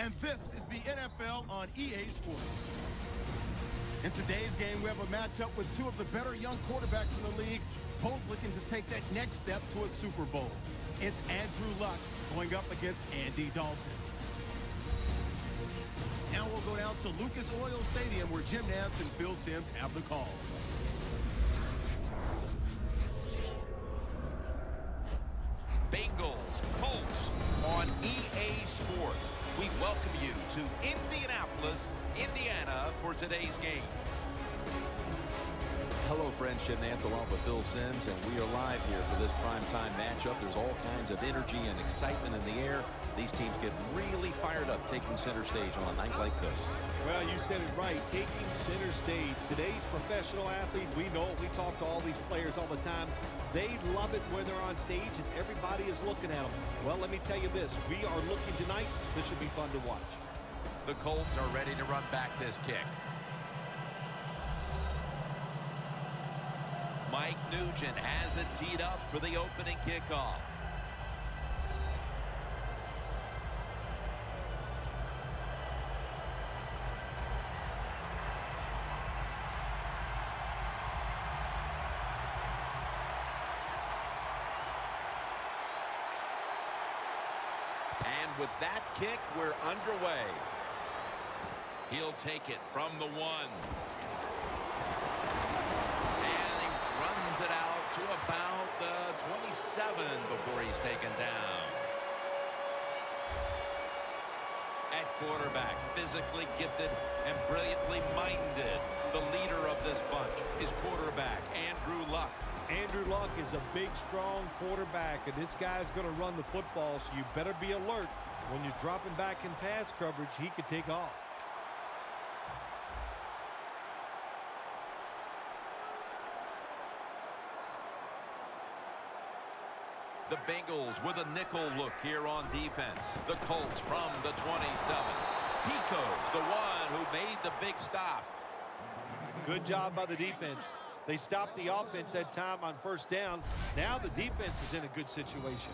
and this is the NFL on EA Sports. In today's game, we have a matchup with two of the better young quarterbacks in the league, both looking to take that next step to a Super Bowl. It's Andrew Luck going up against Andy Dalton. Now we'll go down to Lucas Oil Stadium where Jim Nantz and Phil Simms have the call. Bengals, Colts on EA Sports. We welcome you to Indianapolis, Indiana for today's game. Hello, friends. Jim Nantz along with Phil Simms, and we are live here for this primetime matchup. There's all kinds of energy and excitement in the air. These teams get really fired up taking center stage on a night like this. Well, you said it right, taking center stage. Today's professional athlete, we know it. We talk to all these players all the time. They love it when they're on stage and everybody is looking at them. Well, let me tell you this. We are looking tonight. This should be fun to watch. The Colts are ready to run back this kick. Mike Nugent has it teed up for the opening kickoff. And with that kick, we're underway. He'll take it from the 1. It out to about the 27 before he's taken down. At quarterback, physically gifted and brilliantly minded, the leader of this bunch is quarterback Andrew Luck. Andrew Luck is a big, strong quarterback, and this guy's going to run the football, so you better be alert. When you're dropping back in pass coverage, he could take off. The Bengals with a nickel look here on defense. The Colts from the 27. Pico's the one who made the big stop. Good job by the defense. They stopped the offense that time on first down. Now the defense is in a good situation.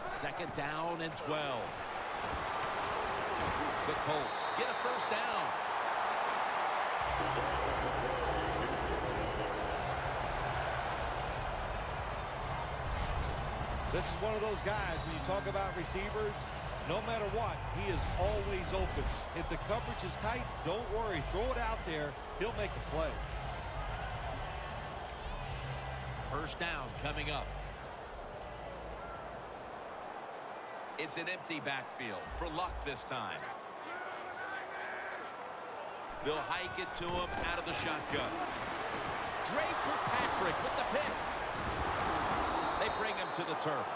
Second down and 12. The Colts get a first down. This is one of those guys, when you talk about receivers, no matter what, he is always open. If the coverage is tight, don't worry. Throw it out there. He'll make a play. First down coming up. It's an empty backfield for Luck this time. They'll hike it to him out of the shotgun. Drake Kirkpatrick with the pick. They bring him to the turf.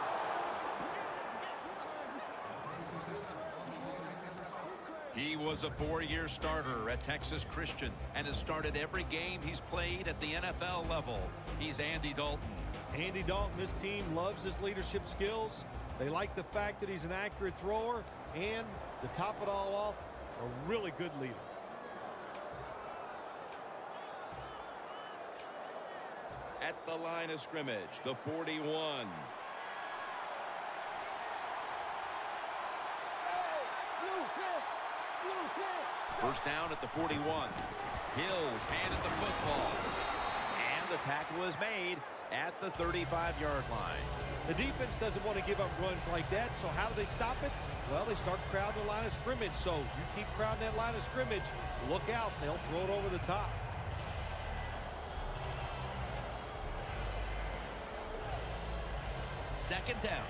He was a 4-year starter at Texas Christian and has started every game he's played at the NFL level. He's Andy Dalton. Andy Dalton, this team loves his leadership skills. They like the fact that he's an accurate thrower, and to top it all off, a really good leader. At the line of scrimmage, the 41. First down at the 41. Hills handed the football. And the tackle is made at the 35-yard line. The defense doesn't want to give up runs like that, so how do they stop it? Well, they start crowding the line of scrimmage, so you keep crowding that line of scrimmage, look out, they'll throw it over the top. Second down.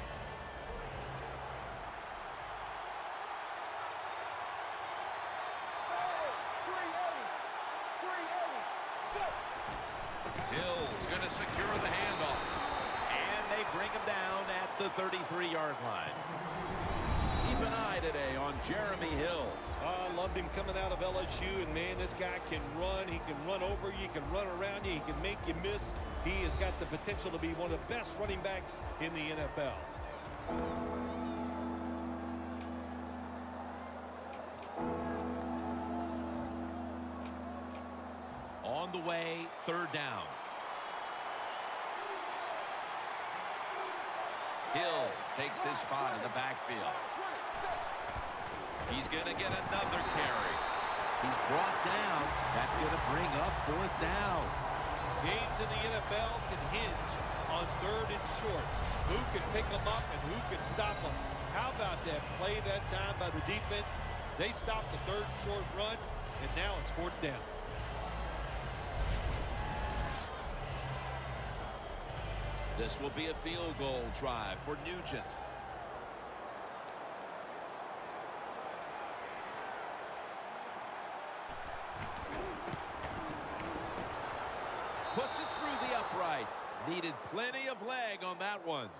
Hill's going to secure the handoff. And they bring him down at the 33-yard line. Keep an eye today on Jeremy Hill. I loved him coming out of LSU, and man, this guy can run. He can run over you, he can run around you, he can make you miss. He has got the potential to be one of the best running backs in the NFL. third down. Hill takes his spot in the backfield. He's going to get another carry. He's brought down. That's going to bring up fourth down. Games in the NFL can hinge on third and short. Who can pick them up and who can stop them? How about that play that time by the defense? They stopped the third and short run, and now it's fourth down. This will be a field goal drive for Nugent. Puts it through the uprights. Needed plenty of leg on that one.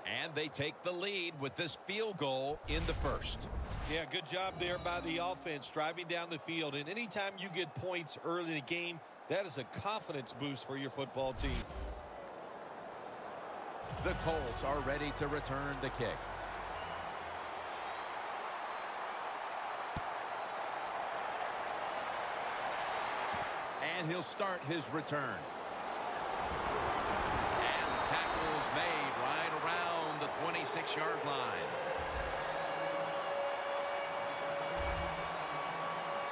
And they take the lead with this field goal in the first. Yeah, good job there by the offense, driving down the field. And anytime you get points early in a game, that is a confidence boost for your football team. The Colts are ready to return the kick. And he'll start his return. And the tackle is made right around the 26-yard line.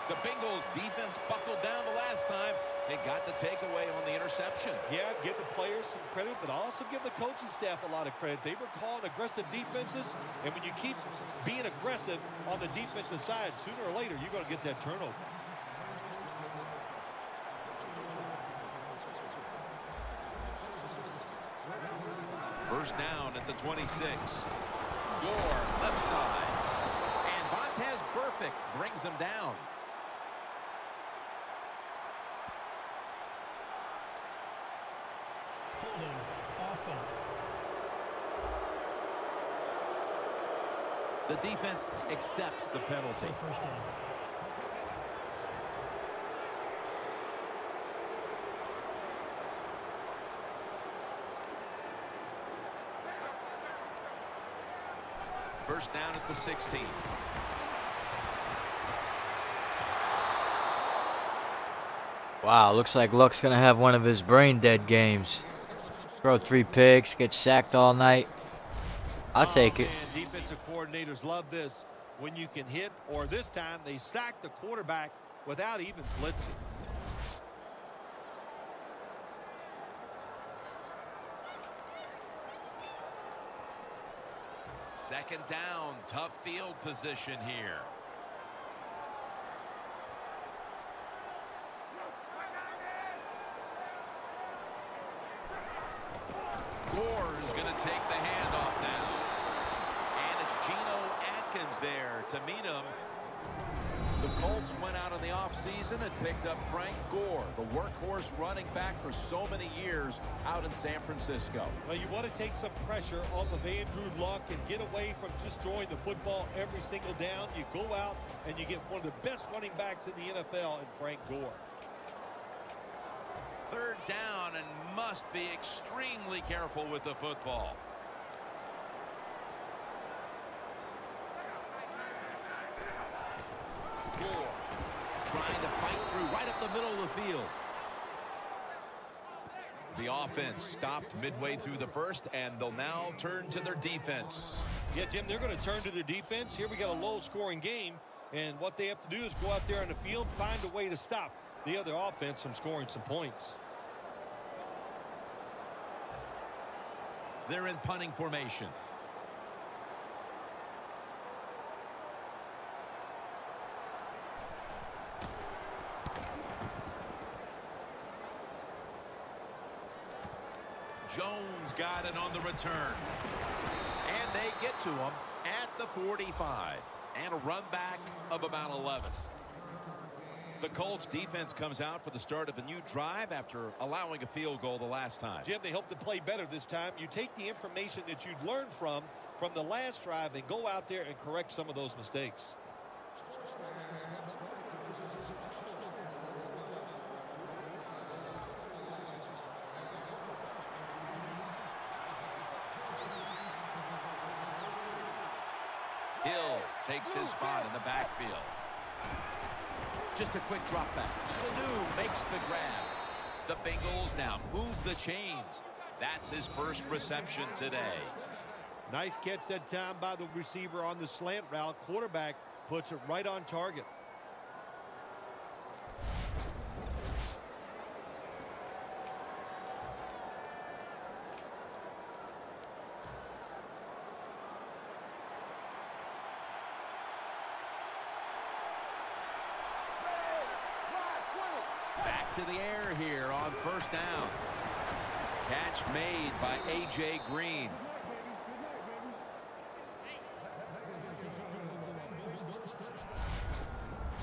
The Bengals defense buckled down the last time. They got the takeaway on the interception. Yeah, give the players some credit, but also give the coaching staff a lot of credit. They were calling aggressive defenses, and when you keep being aggressive on the defensive side, sooner or later, you're going to get that turnover. First down at the 26. Gore, left side. And Vontaze Burfict brings him down. Holding offense. The defense accepts the penalty. First down. First down at the 16. Wow, looks like Luck's going to have one of his brain-dead games. Throw 3 picks, get sacked all night. I'll take it. Man, defensive coordinators love this. When you can hit, or this time they sack the quarterback without even blitzing. Second down, tough field position here. Gore is going to take the handoff now. And it's Geno Atkins there to meet him. The Colts went out in the offseason and picked up Frank Gore, the workhorse running back for so many years out in San Francisco. Well, you want to take some pressure off of Andrew Luck and get away from just throwing the football every single down. You go out and you get one of the best running backs in the NFL in Frank Gore. Third down and must be extremely careful with the football. Gore trying to fight through right up the middle of the field. The offense stopped midway through the first, and they'll now turn to their defense. Yeah, Jim, they're going to turn to their defense. Here we got a low-scoring game, and what they have to do is go out there on the field, find a way to stop the other offense from scoring some points. They're in punting formation. Jones got it on the return. And they get to him at the 45. And a run back of about 11. The Colts defense comes out for the start of a new drive after allowing a field goal the last time. Jim, they hope to play better this time. You take the information that you'd learned from the last drive and go out there and correct some of those mistakes. Hill takes his spot in the backfield. Just a quick drop back. Sanu makes the grab. The Bengals now move the chains. That's his first reception today. Nice catch that time by the receiver on the slant route. Quarterback puts it right on target. Back to the air here on first down. Catch made by A.J. Green.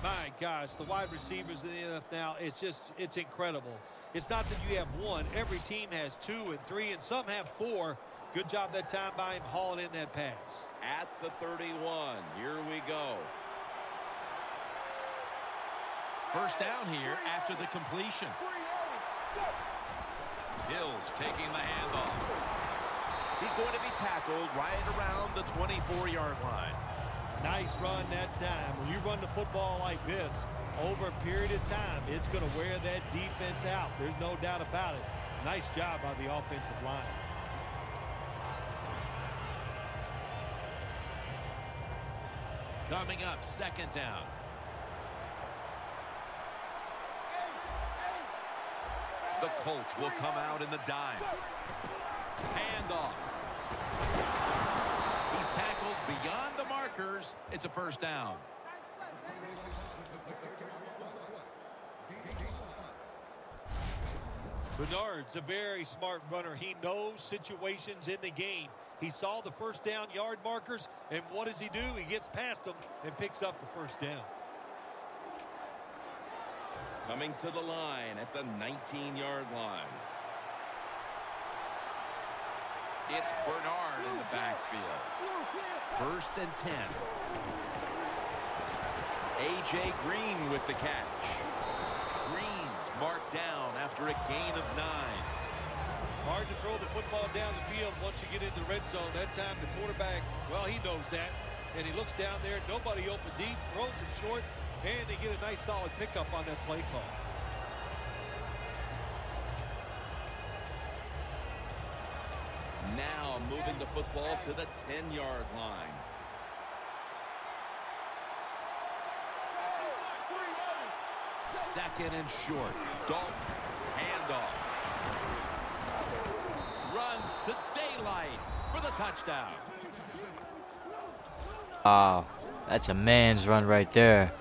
My gosh, the wide receivers in the NFL now, it's incredible. It's not that you have one. Every team has 2 and 3, and some have 4. Good job that time by him hauling in that pass. At the 31, here we go. First down here after the completion. Hill's taking the handoff. He's going to be tackled right around the 24-yard line. Nice run that time. When you run the football like this, over a period of time, it's going to wear that defense out. There's no doubt about it. Nice job by the offensive line. Coming up, second down. The Colts will come out in the dime. Handoff. He's tackled beyond the markers. It's a first down. Bernard's a very smart runner. He knows situations in the game. He saw the first down yard markers, and what does he do? He gets past them and picks up the first down. Coming to the line at the 19-yard line. It's Bernard in the backfield. First and 10. A.J. Green with the catch. Green's marked down after a gain of 9. Hard to throw the football down the field once you get into the red zone. That time the quarterback, well, he knows that. And he looks down there, nobody open deep, throws it short, and they get a nice solid pickup on that play call. Now moving the football to the 10-yard line. Second and short. Dalton, handoff. Runs to daylight for the touchdown. Oh, that's a man's run right there.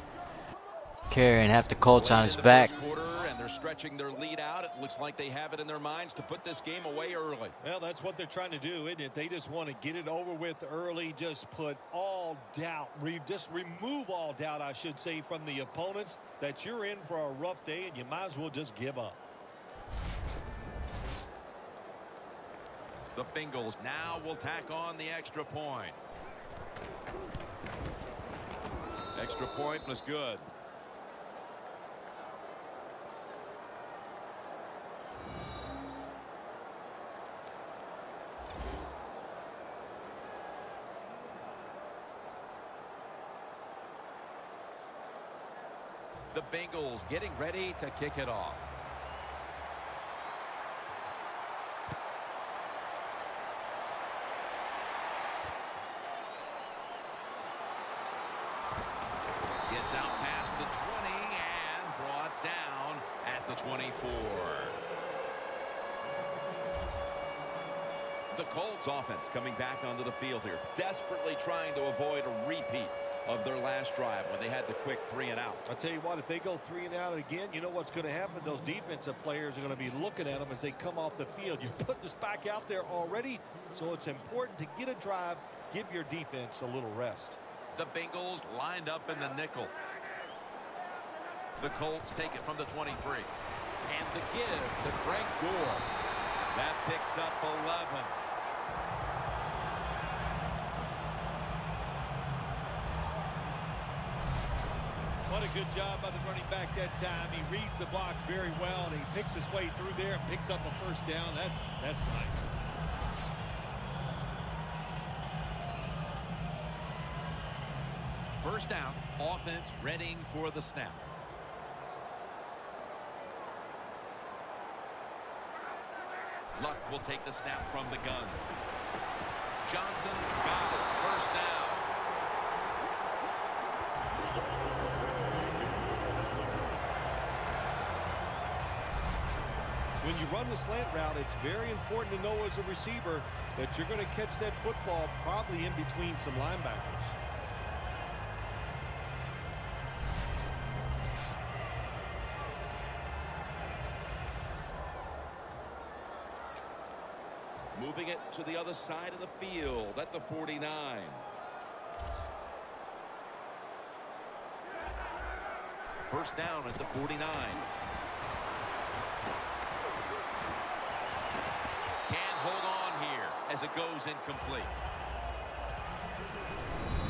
Carrying half the Colts on his back. And they're stretching their lead out. It looks like they have it in their minds to put this game away early. Well, that's what they're trying to do, isn't it? They just want to get it over with early. Just put all doubt. Just remove all doubt, I should say, from the opponents that you're in for a rough day and you might as well just give up. The Bengals now will tack on the extra point. Extra point was good. The Bengals getting ready to kick it off. Gets out past the 20 and brought down at the 24. The Colts offense coming back onto the field here, desperately trying to avoid a repeat of their last drive when they had the quick 3 and out. I'll tell you what, if they go 3 and out again, you know what's going to happen? Those defensive players are going to be looking at them as they come off the field. You're putting this back out there already, so it's important to get a drive, give your defense a little rest. The Bengals lined up in the nickel. The Colts take it from the 23. And the give to Frank Gore. That picks up 11. What a good job by the running back that time. He reads the box very well, and he picks his way through there and picks up a first down. That's nice. First down, offense readying for the snap. Luck will take the snap from the gun. Johnson's got it. First down. When you run the slant route, it's very important to know as a receiver that you're going to catch that football probably in between some linebackers. Moving it to the other side of the field at the 49. First down at the 49. Can't hold on here as it goes incomplete.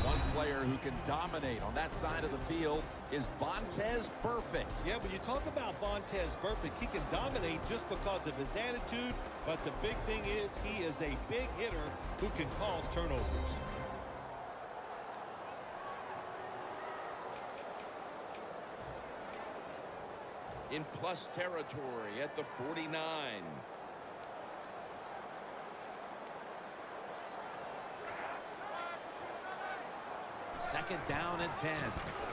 One player who can dominate on that side of the field is DonDizzz Perfect. Yeah, when you talk about DonDizzz Perfect, he can dominate just because of his attitude, but the big thing is he is a big hitter who can cause turnovers. In plus territory at the 49. Second down and 10.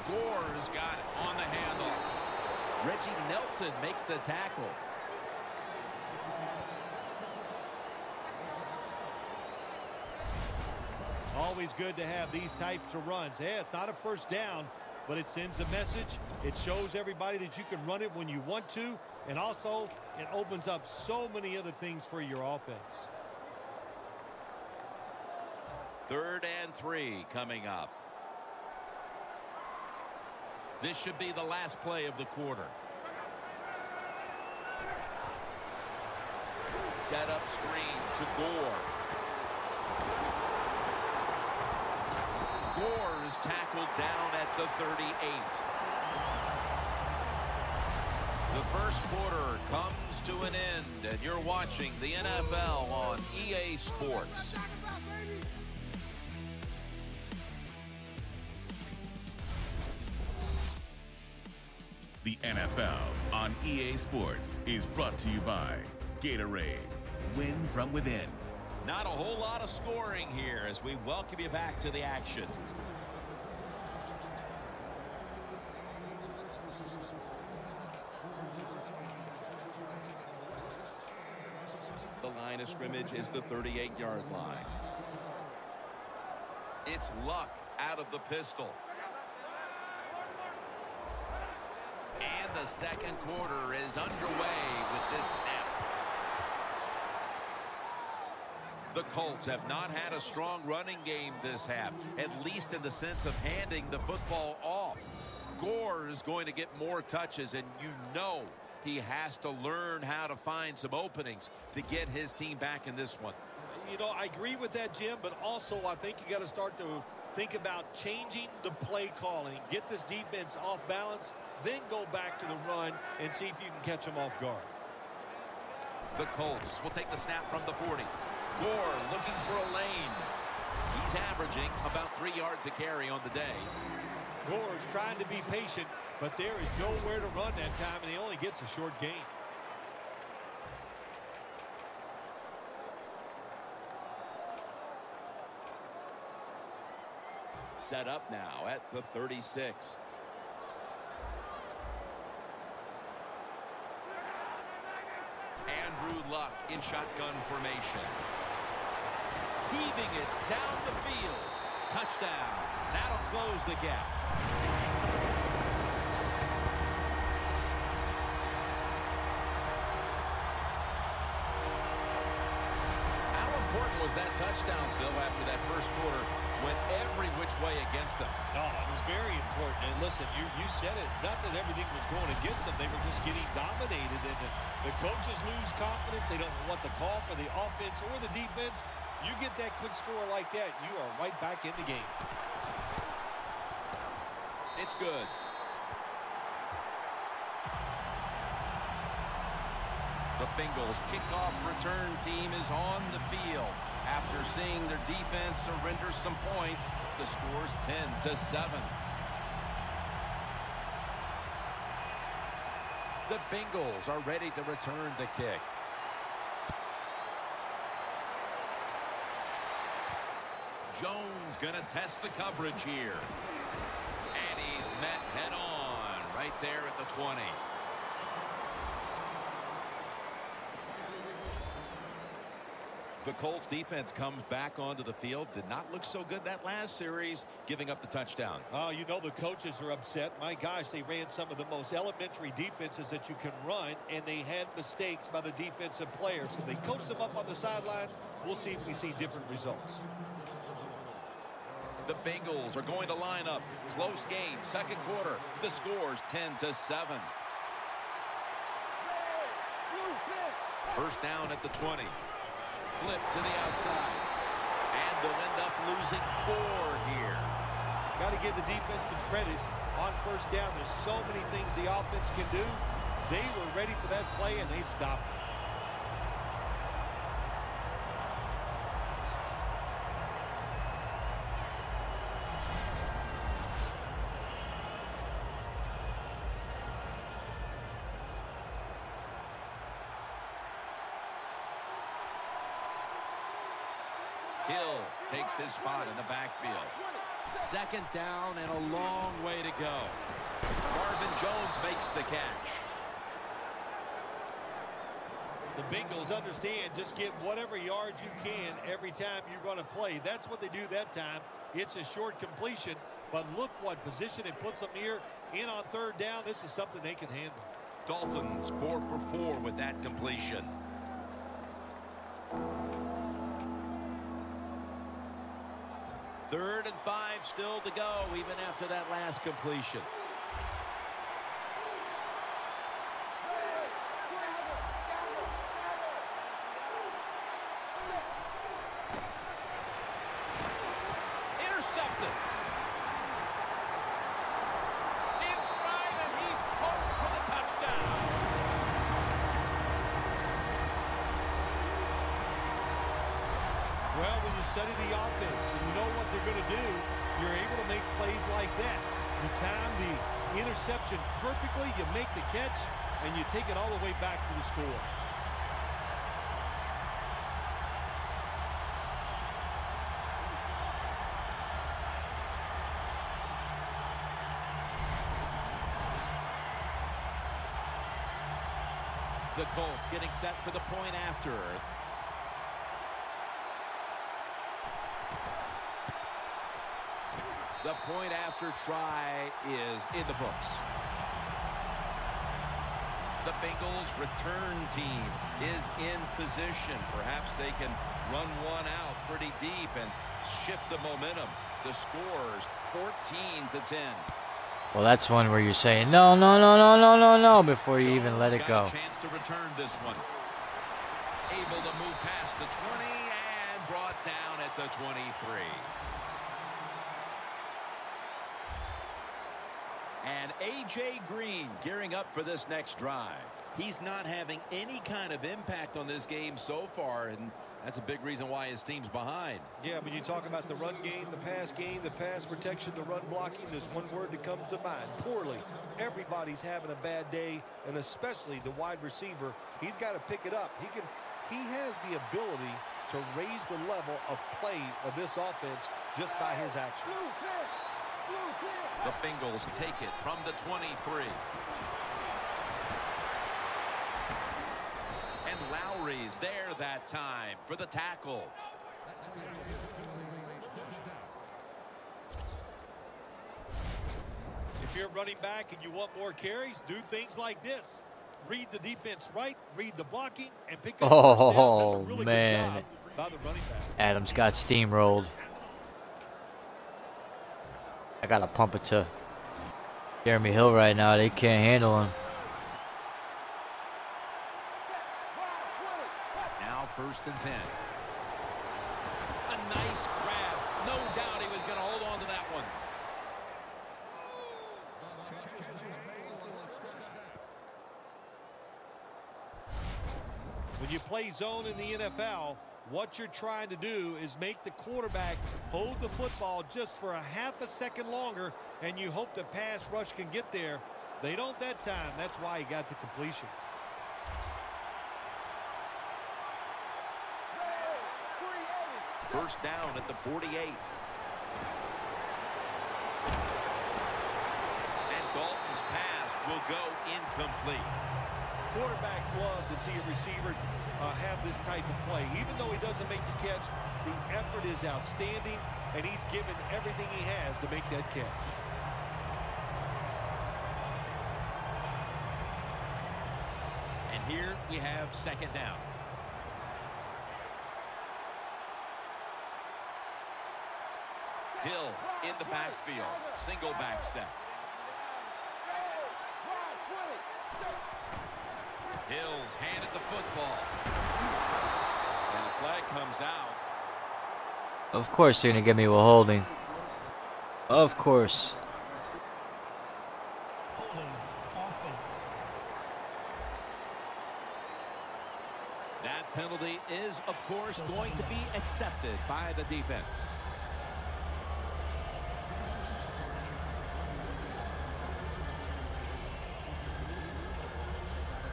Gore's got it on the handoff. Reggie Nelson makes the tackle. Always good to have these types of runs. Yeah, it's not a first down, but it sends a message. It shows everybody that you can run it when you want to, and also it opens up so many other things for your offense. 3rd and 3 coming up. This should be the last play of the quarter. Set up screen to Gore. Gore is tackled down at the 38. The first quarter comes to an end, and you're watching the NFL on EA Sports. The NFL on EA Sports is brought to you by Gatorade. Win from within. Not a whole lot of scoring here as we welcome you back to the action. The line of scrimmage is the 38-yard line. It's Luck out of the pistol. And the second quarter is underway with this snap. The Colts have not had a strong running game this half, at least in the sense of handing the football off. Gore is going to get more touches, and you know he has to learn how to find some openings to get his team back in this one. You know, I agree with that, Jim, but also I think you got to start to think about changing the play calling, get this defense off balance, then go back to the run and see if you can catch them off guard. The Colts will take the snap from the 40. Gore looking for a lane. He's averaging about 3 yards a carry on the day. Gore's trying to be patient, but there is nowhere to run that time, and he only gets a short gain. Set up now at the 36. Andrew Luck in shotgun formation. Heaving it down the field. Touchdown. That'll close the gap. How important was that touchdown, Phil, after that first quarter went every which way against them? Oh, it was very important. And listen, you said it. Not that everything was going against them. They were just getting dominated. And the coaches lose confidence. They don't know what to call for the offense or the defense. You get that quick score like that, you are right back in the game. It's good. The Bengals kickoff return team is on the field. After seeing their defense surrender some points, the score's 10-7. The Bengals are ready to return the kick. Jones going to test the coverage here. And he's met head on right there at the 20. The Colts defense comes back onto the field. Did not look so good that last series, giving up the touchdown. Oh, you know the coaches are upset. My gosh, they ran some of the most elementary defenses that you can run, and they had mistakes by the defensive players. So they coached them up on the sidelines. We'll see if we see different results. The Bengals are going to line up. Close game, second quarter. The score's 10-7. First down at the 20. Flip to the outside. And they'll end up losing 4 here. Got to give the defense some credit. On first down, there's so many things the offense can do. They were ready for that play, and they stopped it. Hill takes his spot in the backfield. Second down and a long way to go. Marvin Jones makes the catch. The Bengals understand just get whatever yards you can every time you're going to play. That's what they do that time. It's a short completion, but look what position it puts them here in on third down. This is something they can handle. Dalton's 4 for 4 with that completion. Third and 5 still to go, even after that last completion. Intercepted. In stride, and he's home for the touchdown. Well, when you study the offense and you know what they're going to do, you're able to make plays like that. You time the interception perfectly, you make the catch, and you take it all the way back for the score. The Colts getting set for the point after. The point after try is in the books. The Bengals return team is in position. Perhaps they can run one out pretty deep and shift the momentum. The score's 14-10. Well, that's one where you're saying, no, no, no, no, no, no, no, before you even let it go. Got a chance to return this one. Able to move past the 20 and brought down at the 23. And A.J. Green gearing up for this next drive. He's not having any kind of impact on this game so far, and that's a big reason why his team's behind. Yeah, when you talk about the run game, the pass protection, the run blocking, there's one word that comes to mind: poorly. Everybody's having a bad day, and especially the wide receiver. He's got to pick it up. He has the ability to raise the level of play of this offense just by his actions. The Bengals take it from the 23. And Lowry's there that time for the tackle. If you're running back and you want more carries, do things like this. Read the defense right, read the blocking, and pick up Oh, really man. good job by the running back. Adams got steamrolled. I got to pump it to Jeremy Hill right now. They can't handle him. Now 1st and 10. A nice grab. No doubt he was going to hold on to that one. When you play zone in the NFL, what you're trying to do is make the quarterback hold the football just for a half a second longer, and you hope the pass rush can get there. They don't that time. That's why he got the completion. First down at the 48. And Dalton's pass will go incomplete. Quarterbacks love to see a receiver have this type of play. Even though he doesn't make the catch, the effort is outstanding, and he's given everything he has to make that catch. And here we have second down. Hill in the backfield. Single back set. Hill's handed the football. And the flag comes out. Of course they're going to give me a holding. Of course. Holding offense. That penalty is, of course, going to be accepted by the defense.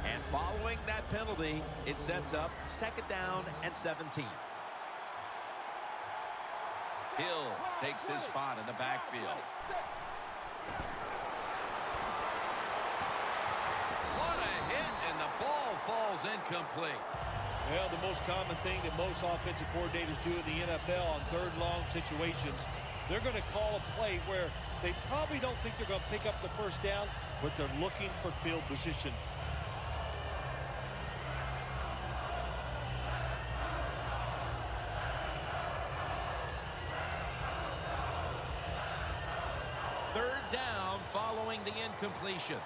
And following that penalty, it sets up second down and 17. Hill takes his spot in the backfield. What a hit, and the ball falls incomplete. Well, the most common thing that most offensive coordinators do in the NFL on third long situations, they're going to call a play where they probably don't think they're going to pick up the first down, but they're looking for field position. Third down following the incompletion.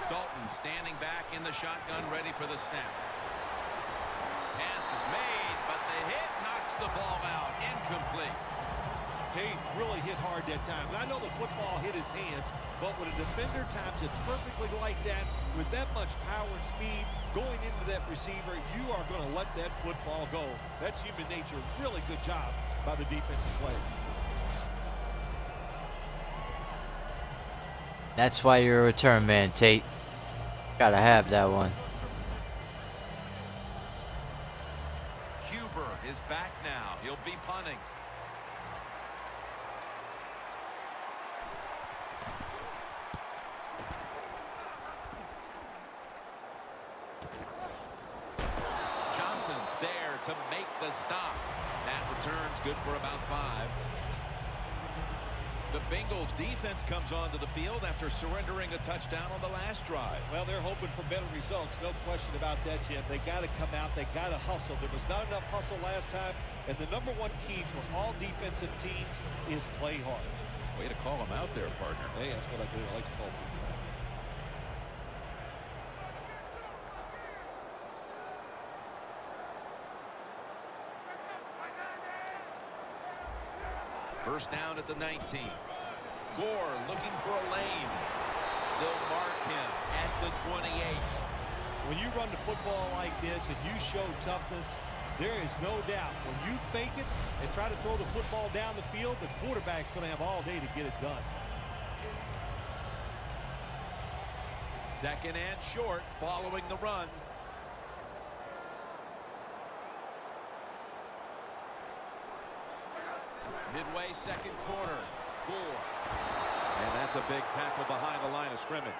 Dalton standing back in the shotgun, ready for the snap. Pass is made, but the hit knocks the ball out. Incomplete. Cates really hit hard that time. And I know the football hit his hands, but when a defender times it perfectly like that, with that much power and speed going into that receiver, you are going to let that football go. That's human nature. Really good job by the defensive player. That's why you're a return man, Tate. Gotta have that one. Huber is back now. He'll be punting. Johnson's there to make the stop. That return's good for about 5. The Bengals defense comes onto the field after surrendering a touchdown on the last drive. Well, they're hoping for better results. No question about that, Jim. They got to come out. They got to hustle. There was not enough hustle last time. And the number one key for all defensive teams is play hard. Way to call him out there, partner. Hey, that's what I do. I like to call people. First down at the 19. Gore looking for a lane. They'll mark him at the 28. When you run the football like this and you show toughness, there is no doubt when you fake it and try to throw the football down the field, the quarterback's going to have all day to get it done. Second and short following the run. Midway second quarter. Gore. And that's a big tackle behind the line of scrimmage.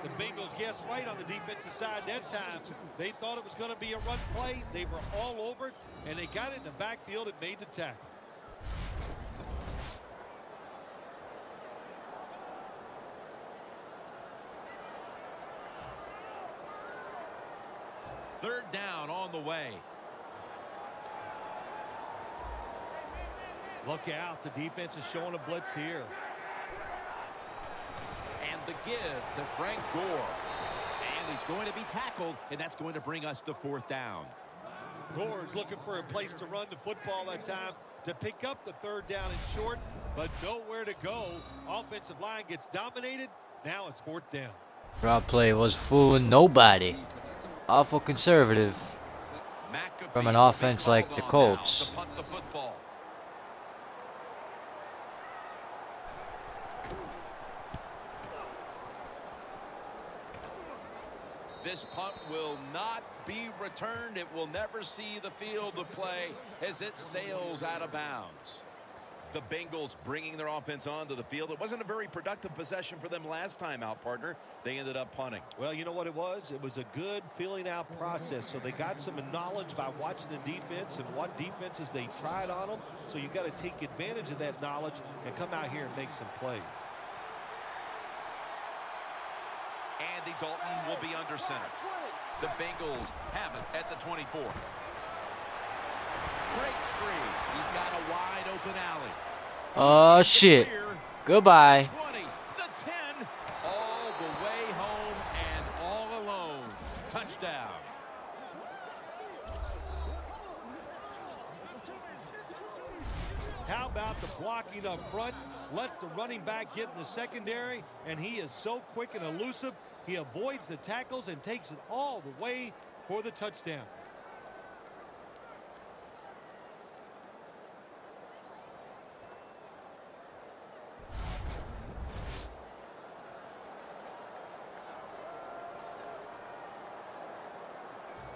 The Bengals guessed right on the defensive side that time. They thought it was going to be a run play. They were all over it, and they got it in the backfield and made the tackle. Third down on the way. Look out. The defense is showing a blitz here. And the give to Frank Gore. And he's going to be tackled, and that's going to bring us to fourth down. Gore is looking for a place to run the football that time to pick up the third down and short, but nowhere to go. Offensive line gets dominated. Now it's fourth down. Route play was fooling nobody. Awful conservative from an offense like the Colts. This punt will not be returned. It will never see the field of play as it sails out of bounds. The Bengals bringing their offense onto the field. It wasn't a very productive possession for them last time out, partner. They ended up punting. Well, you know what it was? It was a good filling out process. So they got some knowledge by watching the defense and what defenses they tried on them. So you got to take advantage of that knowledge and come out here and make some plays. Andy Dalton will be under center. The Bengals have it at the 24. Breaks free. He's got a wide open alley. Oh, shit. Goodbye. 20, the 10, all the way home and all alone. Touchdown. How about the blocking up front? Lets the running back get in the secondary, and he is so quick and elusive. He avoids the tackles and takes it all the way for the touchdown.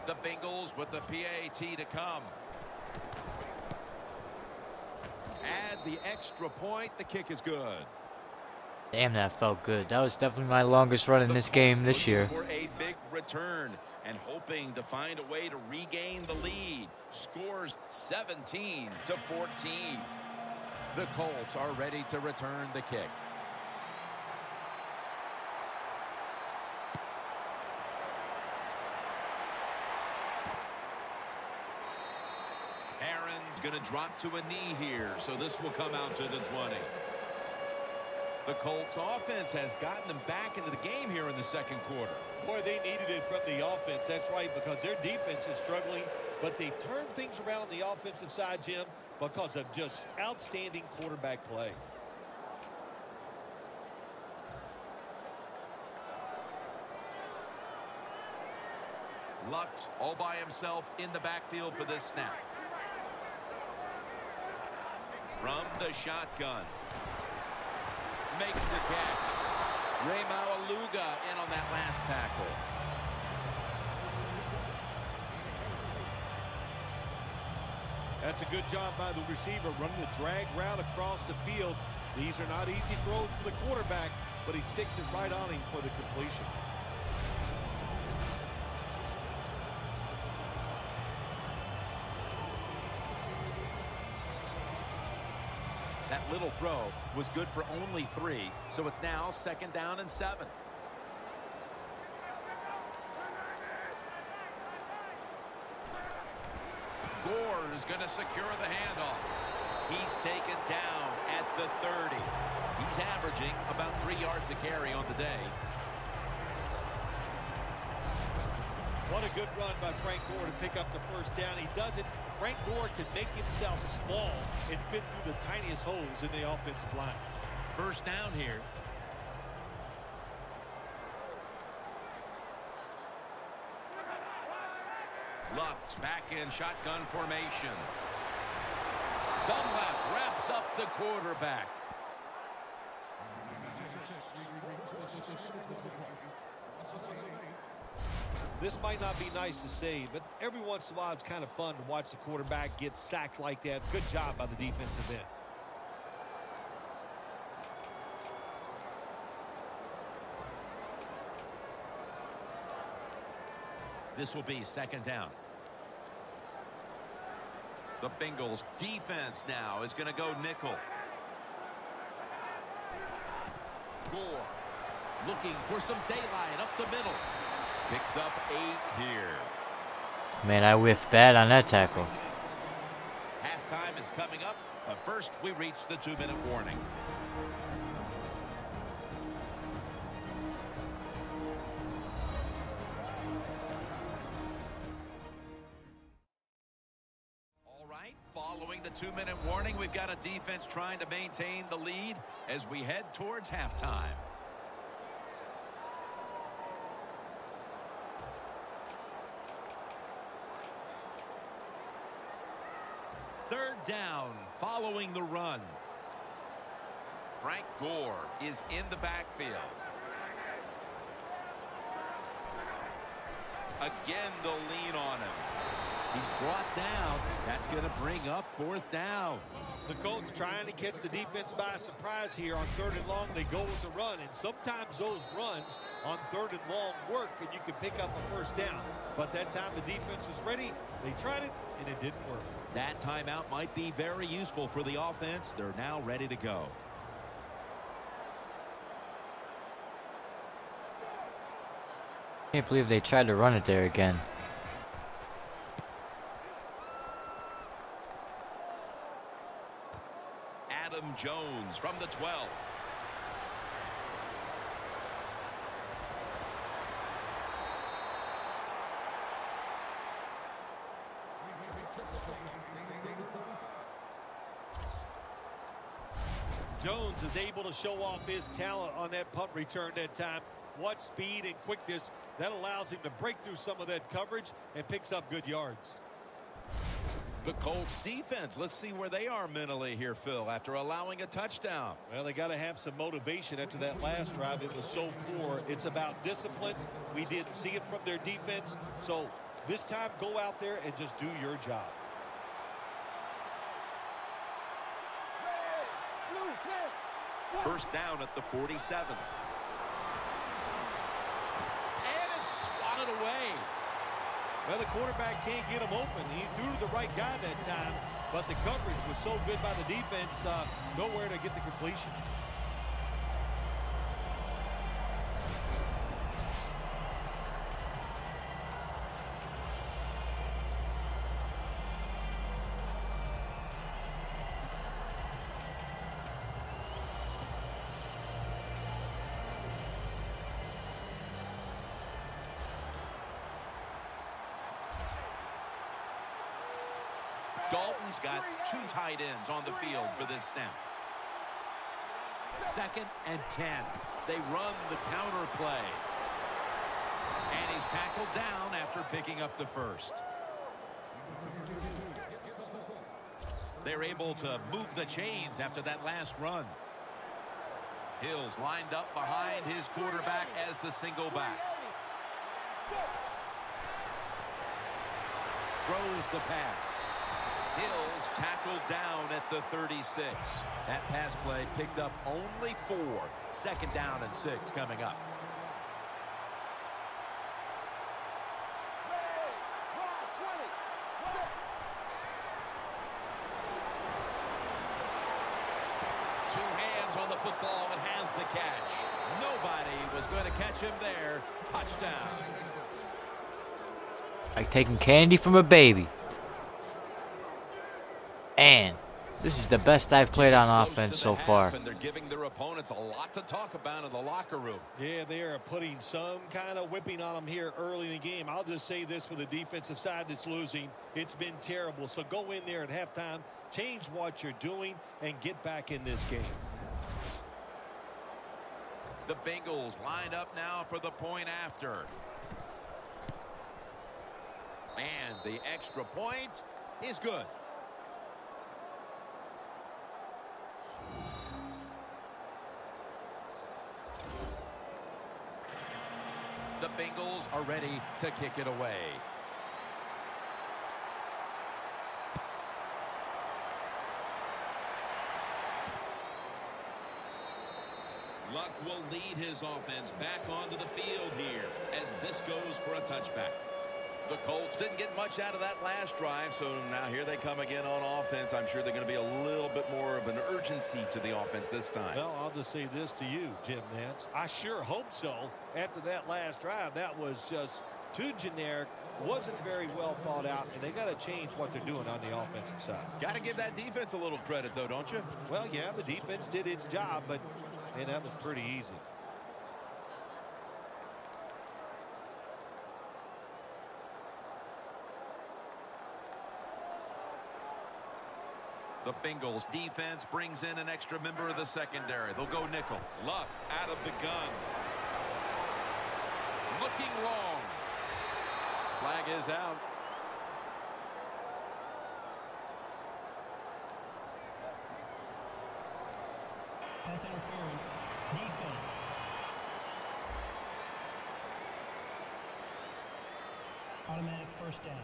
The Bengals with the PAT to come. Add the extra point. The kick is good. Damn, that felt good. That was definitely my longest run in this game this year. For a big return and hoping to find a way to regain the lead. Scores 17-14. The Colts are ready to return the kick. Aaron's going to drop to a knee here, so this will come out to the 20. The Colts offense has gotten them back into the game here in the second quarter. Boy, they needed it from the offense. That's right, because their defense is struggling, but they've turned things around on the offensive side, Jim, because of just outstanding quarterback play. Lux all by himself in the backfield for this snap. From the shotgun. Makes the catch. Ray Maualuga in on that last tackle. That's a good job by the receiver, running the drag route across the field. These are not easy throws for the quarterback, but he sticks it right on him for the completion. That little throw was good for only 3, so it's now 2nd down and 7. Gore is going to secure the handoff. He's taken down at the 30. He's averaging about 3 yards a carry on the day. What a good run by Frank Gore to pick up the first down. He does it. Frank Gore can make himself small and fit through the tiniest holes in the offensive line. First down here. Lux back in shotgun formation. Dunlap wraps up the quarterback. This might not be nice to say, but every once in a while it's kind of fun to watch the quarterback get sacked like that. Good job by the defensive end. This will be 2nd down. The Bengals defense now is going to go nickel. Gore looking for some daylight up the middle. Picks up 8 here. Man, I whiffed bad on that tackle. Halftime is coming up, but first we reach the 2-minute warning. All right, following the 2-minute warning, we've got a defense trying to maintain the lead as we head towards halftime. Third down following the run. Frank Gore is in the backfield. Again, they'll lean on him. He's brought down. That's going to bring up 4th down. The Colts trying to catch the defense by surprise here on 3rd and long. They go with the run, and sometimes those runs on 3rd and long work, and you can pick up a 1st down. But that time the defense was ready. They tried it, and it didn't work. That timeout might be very useful for the offense. They're now ready to go. Can't believe they tried to run it there again. Adam Jones from the 12. Jones is able to show off his talent on that punt return that time. What speed and quickness that allows him to break through some of that coverage and picks up good yards. The Colts defense, let's see where they are mentally here, Phil, after allowing a touchdown. Well, they got to have some motivation after that last drive. It was so poor. It's about discipline. We didn't see it from their defense. So this time, go out there and just do your job. First down at the 47. And it's swatted away. Well, the quarterback can't get him open. He threw to the right guy that time, but the coverage was so good by the defense, nowhere to get the completion. Dalton's got 2 tight ends on the field for this snap. 2nd and 10. They run the counter play. And he's tackled down after picking up the 1st. They're able to move the chains after that last run. Hill's lined up behind his quarterback as the single back. Throws the pass. Hill's tackled down at the 36. That pass play picked up only 4. 2nd down and 6 coming up. Two hands on the football and has the catch. Nobody was going to catch him there. Touchdown. Like taking candy from a baby. And this is the best I've played on offense so far. And they're giving their opponents a lot to talk about in the locker room. Yeah, they are putting some kind of whipping on them here early in the game. I'll just say this for the defensive side that's losing. It's been terrible. So go in there at halftime, change what you're doing, and get back in this game. The Bengals lined up now for the point after. And the extra point is good. The Bengals are ready to kick it away. Luck will lead his offense back onto the field here as this goes for a touchback. The Colts didn't get much out of that last drive, so now here they come again on offense. I'm sure they're going to be a little bit more of an urgency to the offense this time. Well, I'll just say this to you, Jim Nance. I sure hope so. After that last drive, that was just too generic, wasn't very well thought out, and they got to change what they're doing on the offensive side. Got to give that defense a little credit, though, don't you? Well, yeah, the defense did its job, but man, that was pretty easy. The Bengals defense brings in an extra member of the secondary. They'll go nickel. Luck out of the gun. Looking wrong. Flag is out. Pass interference. Defense. Automatic first down.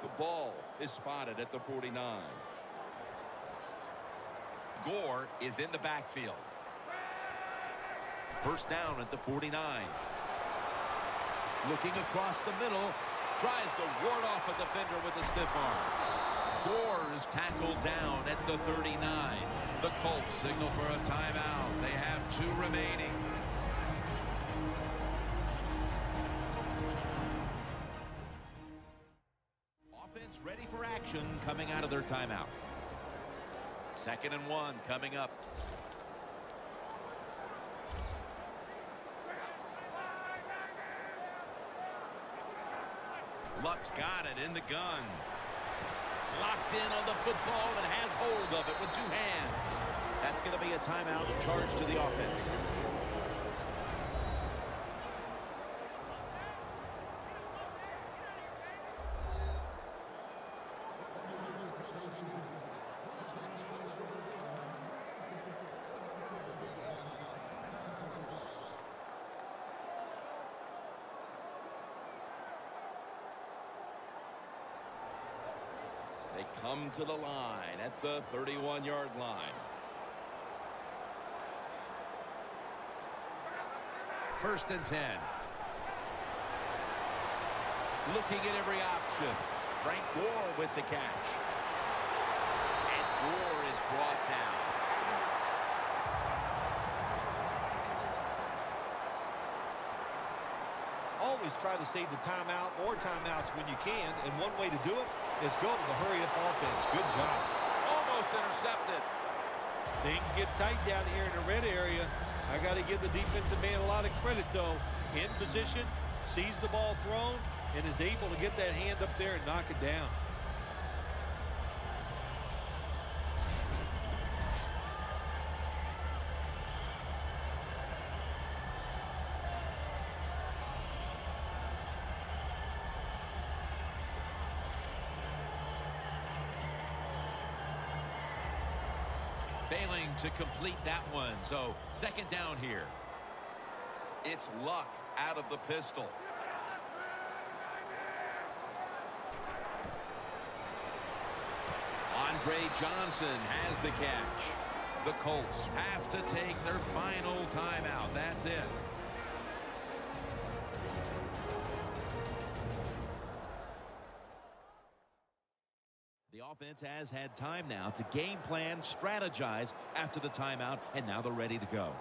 The ball is spotted at the 49. Gore is in the backfield. First down at the 49. Looking across the middle. Tries to ward off a defender with a stiff arm. Gore is tackled down at the 39. The Colts signal for a timeout. They have 2 remaining. Offense ready for action coming out of their timeout. 2nd and 1 coming up. Luck's got it in the gun. Locked in on the football and has hold of it with 2 hands. That's going to be a timeout charged to the offense. They come to the line at the 31-yard line. First and 10. Looking at every option. Frank Gore with the catch. And Gore is brought down. Always try to save the timeout or timeouts when you can, and one way to do it is go to the hurry-up offense. Good job. Almost intercepted. Things get tight down here in the red area. I got to give the defensive man a lot of credit, though. In position, sees the ball thrown, and is able to get that hand up there and knock it down. Failing to complete that one. So 2nd down here. It's Luck out of the pistol. Andre Johnson has the catch. The Colts have to take their final timeout. That's it. The offense has had time now to game plan, strategize after the timeout, and now they're ready to go.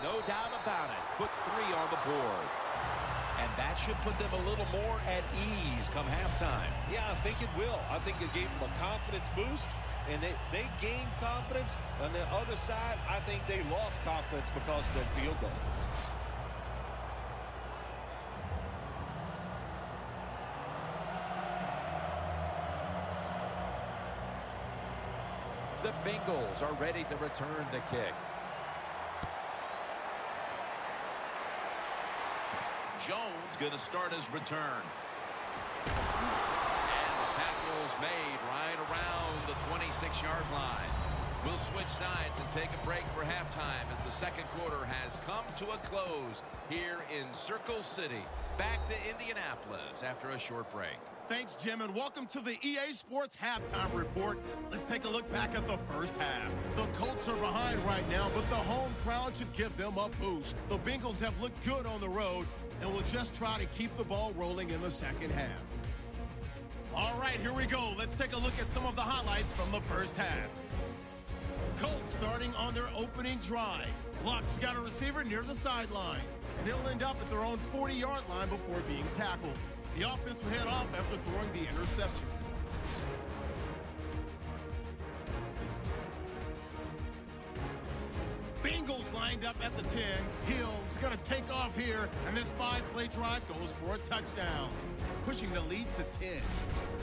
No doubt about it. Put 3 on the board. And that should put them a little more at ease come halftime. Yeah, I think it will. I think it gave them a confidence boost, and they gained confidence. On the other side, I think they lost confidence because of that field goal. The Bengals are ready to return the kick. Jones going to start his return. And the tackle's made right around the 26-yard line. We'll switch sides and take a break for halftime as the 2nd quarter has come to a close here in Circle City. Back to Indianapolis after a short break. Thanks, Jim, and welcome to the EA Sports Halftime Report. Let's take a look back at the first half. The Colts are behind right now, but the home crowd should give them a boost. The Bengals have looked good on the road, and will just try to keep the ball rolling in the 2nd half. All right, here we go. Let's take a look at some of the highlights from the first half. Colts starting on their opening drive. Luck's got a receiver near the sideline, and he'll end up at their own 40-yard line before being tackled. The offense will head off after throwing the interception. Bengals line lined up at the 10. Hill's going to take off here, and this 5-play drive goes for a touchdown, pushing the lead to 10.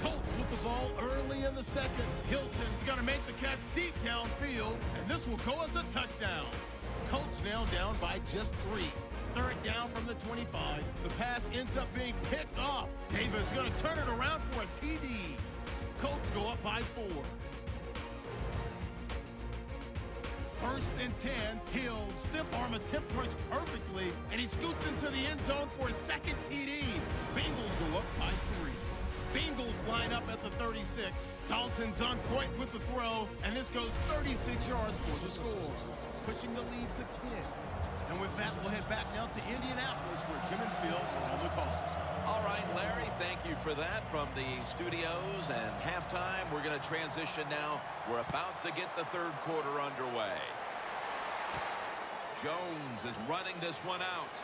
Colts with the ball early in the second. Hilton's going to make the catch deep downfield, and this will go as a touchdown. Colts now down by just 3. Third down from the 25. The pass ends up being picked off. Davis going to turn it around for a TD. Colts go up by 4. First and 10. Hill, stiff arm attempt works perfectly, and he scoots into the end zone for his second TD. Bengals go up by 3. Bengals line up at the 36. Dalton's on point with the throw, and this goes 36 yards for the score, pushing the lead to 10. And with that, we'll head back now to Indianapolis, where Jim and Phil are on the call. All right, Larry, thank you for that from the studios. And halftime, we're going to transition now. We're about to get the third quarter underway. Jones is running this one out.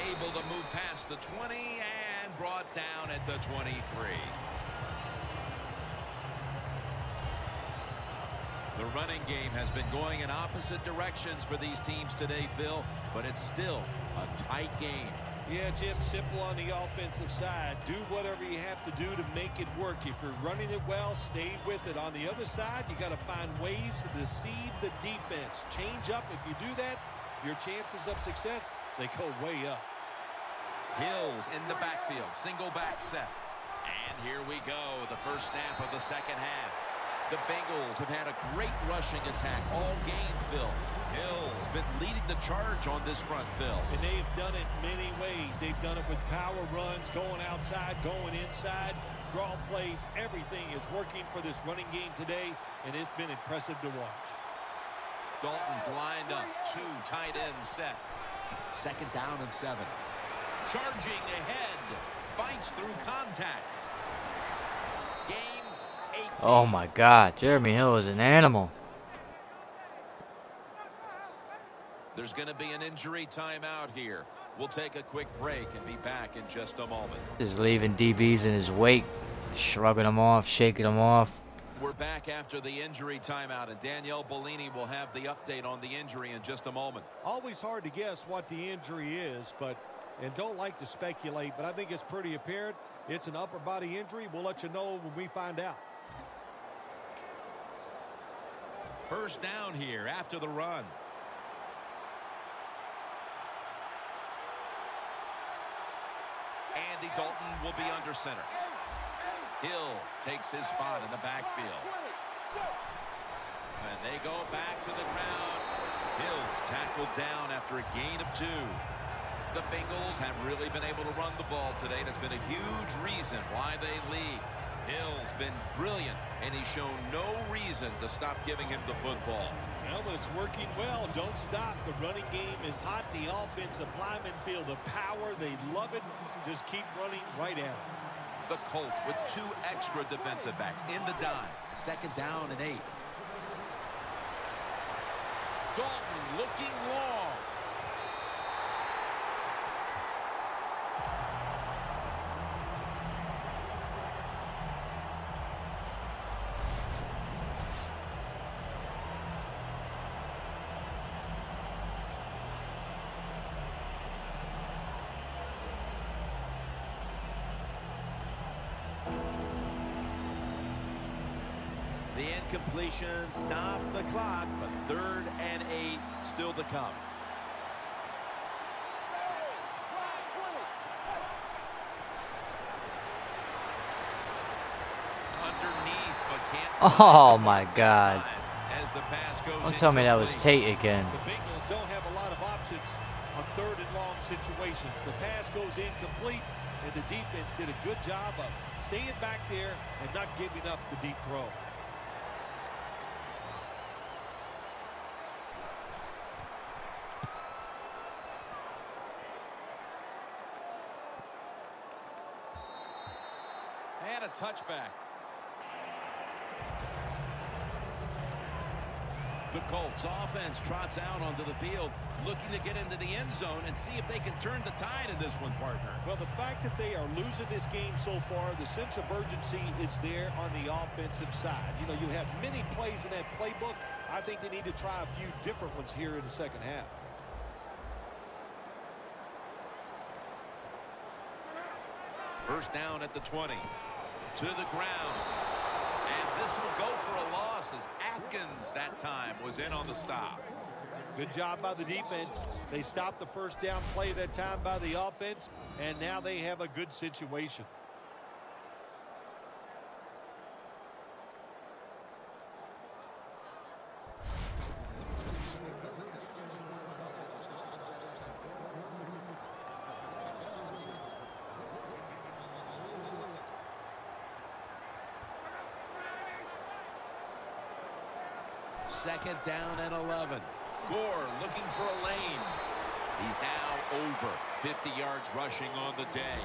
Able to move past the 20 and brought down at the 23. The running game has been going in opposite directions for these teams today, Phil, but it's still a tight game. Yeah, Jim, simple on the offensive side. Do whatever you have to do to make it work. If you're running it well, stay with it. On the other side, you got to find ways to deceive the defense. Change up. If you do that, your chances of success, they go way up. Hills in the backfield, single back set. And here we go, the first snap of the second half. The Bengals have had a great rushing attack all game, Phil. Hill's been leading the charge on this front, Phil. And they've done it many ways. They've done it with power runs, going outside, going inside, draw plays. Everything is working for this running game today, and it's been impressive to watch. Dalton's lined up, 2 tight ends set. Second down and 7. Charging ahead, fights through contact. Gains 18. Oh my God, Jeremy Hill is an animal. There's going to be an injury timeout here. We'll take a quick break and be back in just a moment. Just leaving DBs in his wake, shrugging them off, shaking them off. We're back after the injury timeout, and Danielle Bellini will have the update on the injury in just a moment. Always hard to guess what the injury is, and don't like to speculate, but I think it's pretty apparent. It's an upper body injury. We'll let you know when we find out. First down here after the run. Andy Dalton will be under center. Hill takes his spot in the backfield. And they go back to the ground. Hill's tackled down after a gain of 2. The Bengals have really been able to run the ball today. That's been a huge reason why they lead. Hill's been brilliant, and he's shown no reason to stop giving him the football. Well, but it's working well. Don't stop. The running game is hot. The offensive linemen feel the power. They love it. Just keep running right at it. The Colts with 2 extra defensive backs in the dime. Second down and 8. Dalton looking long. The incompletion stopped the clock, but 3rd and 8 still to come. Underneath, but can't. Oh my God. As the pass goes. Don't tell me that was Tate again. The Bengals don't have a lot of options on 3rd and long situations. The pass goes incomplete, and the defense did a good job of staying back there and not giving up the deep throw. And a touchback. The Colts offense trots out onto the field, looking to get into the end zone and see if they can turn the tide in this one, partner. Well, the fact that they are losing this game so far, the sense of urgency is there on the offensive side. You know, you have many plays in that playbook. I think they need to try a few different ones here in the second half. First down at the 20. To the ground. And this will go for a loss as Atkins that time was in on the stop. Good job by the defense. They stopped the first down play that time by the offense, and now they have a good situation. Second down and 11. Gore looking for a lane. He's now over 50 yards rushing on the day.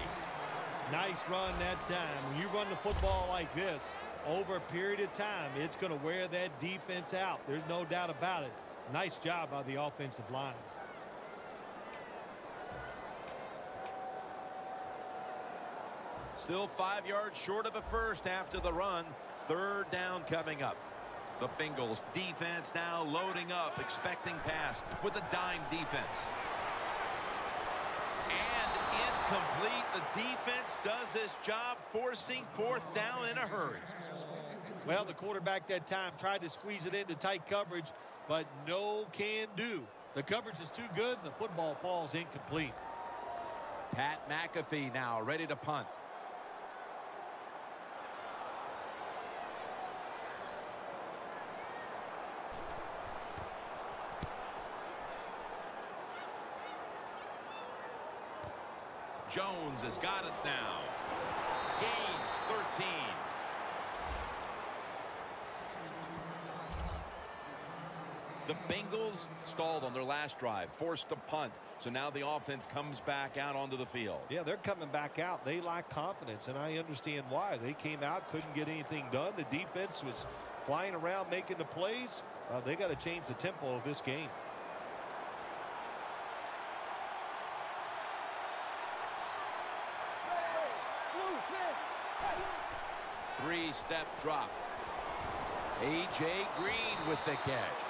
Nice run that time. When you run the football like this over a period of time, it's going to wear that defense out. There's no doubt about it. Nice job by the offensive line. Still 5 yards short of a first after the run. Third down coming up. The Bengals defense now loading up, expecting pass with a dime defense. And incomplete. The defense does his job, forcing fourth down in a hurry. Well, the quarterback that time tried to squeeze it into tight coverage, but no can do. The coverage is too good, and the football falls incomplete. Pat McAfee now ready to punt. Jones has got it now. Gains 13. The Bengals stalled on their last drive, forced to punt. So now the offense comes back out onto the field. Yeah, they're coming back out. They lack confidence, and I understand why. They came out, couldn't get anything done. The defense was flying around making the plays. They got to change the tempo of this game. Three-step drop. A.J. Green with the catch.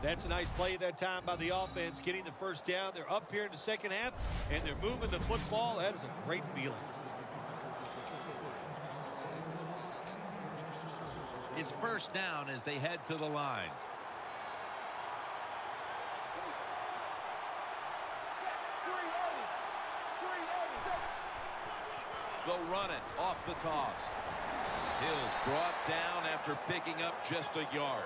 That's a nice play that time by the offense, getting the first down. They're up here in the second half, and they're moving the football. That is a great feeling. It's first down as they head to the line. They'll run it off the toss. Hill's brought down after picking up just a yard.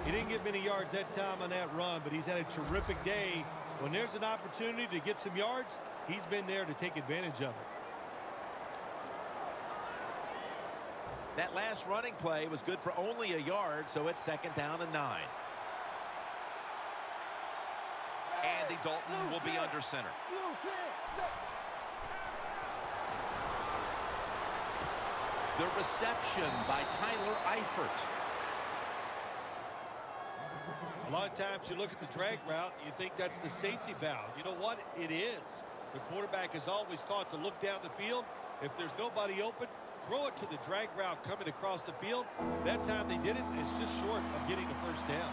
He didn't get many yards that time on that run, but he's had a terrific day. When there's an opportunity to get some yards, he's been there to take advantage of it. That last running play was good for only a yard, so it's second down and 9. Andy Dalton will be under center. The reception by Tyler Eifert. A lot of times you look at the drag route and you think that's the safety valve. You know what? It is. The quarterback is always taught to look down the field. If there's nobody open, throw it to the drag route coming across the field. That time they did it. It's just short of getting the first down.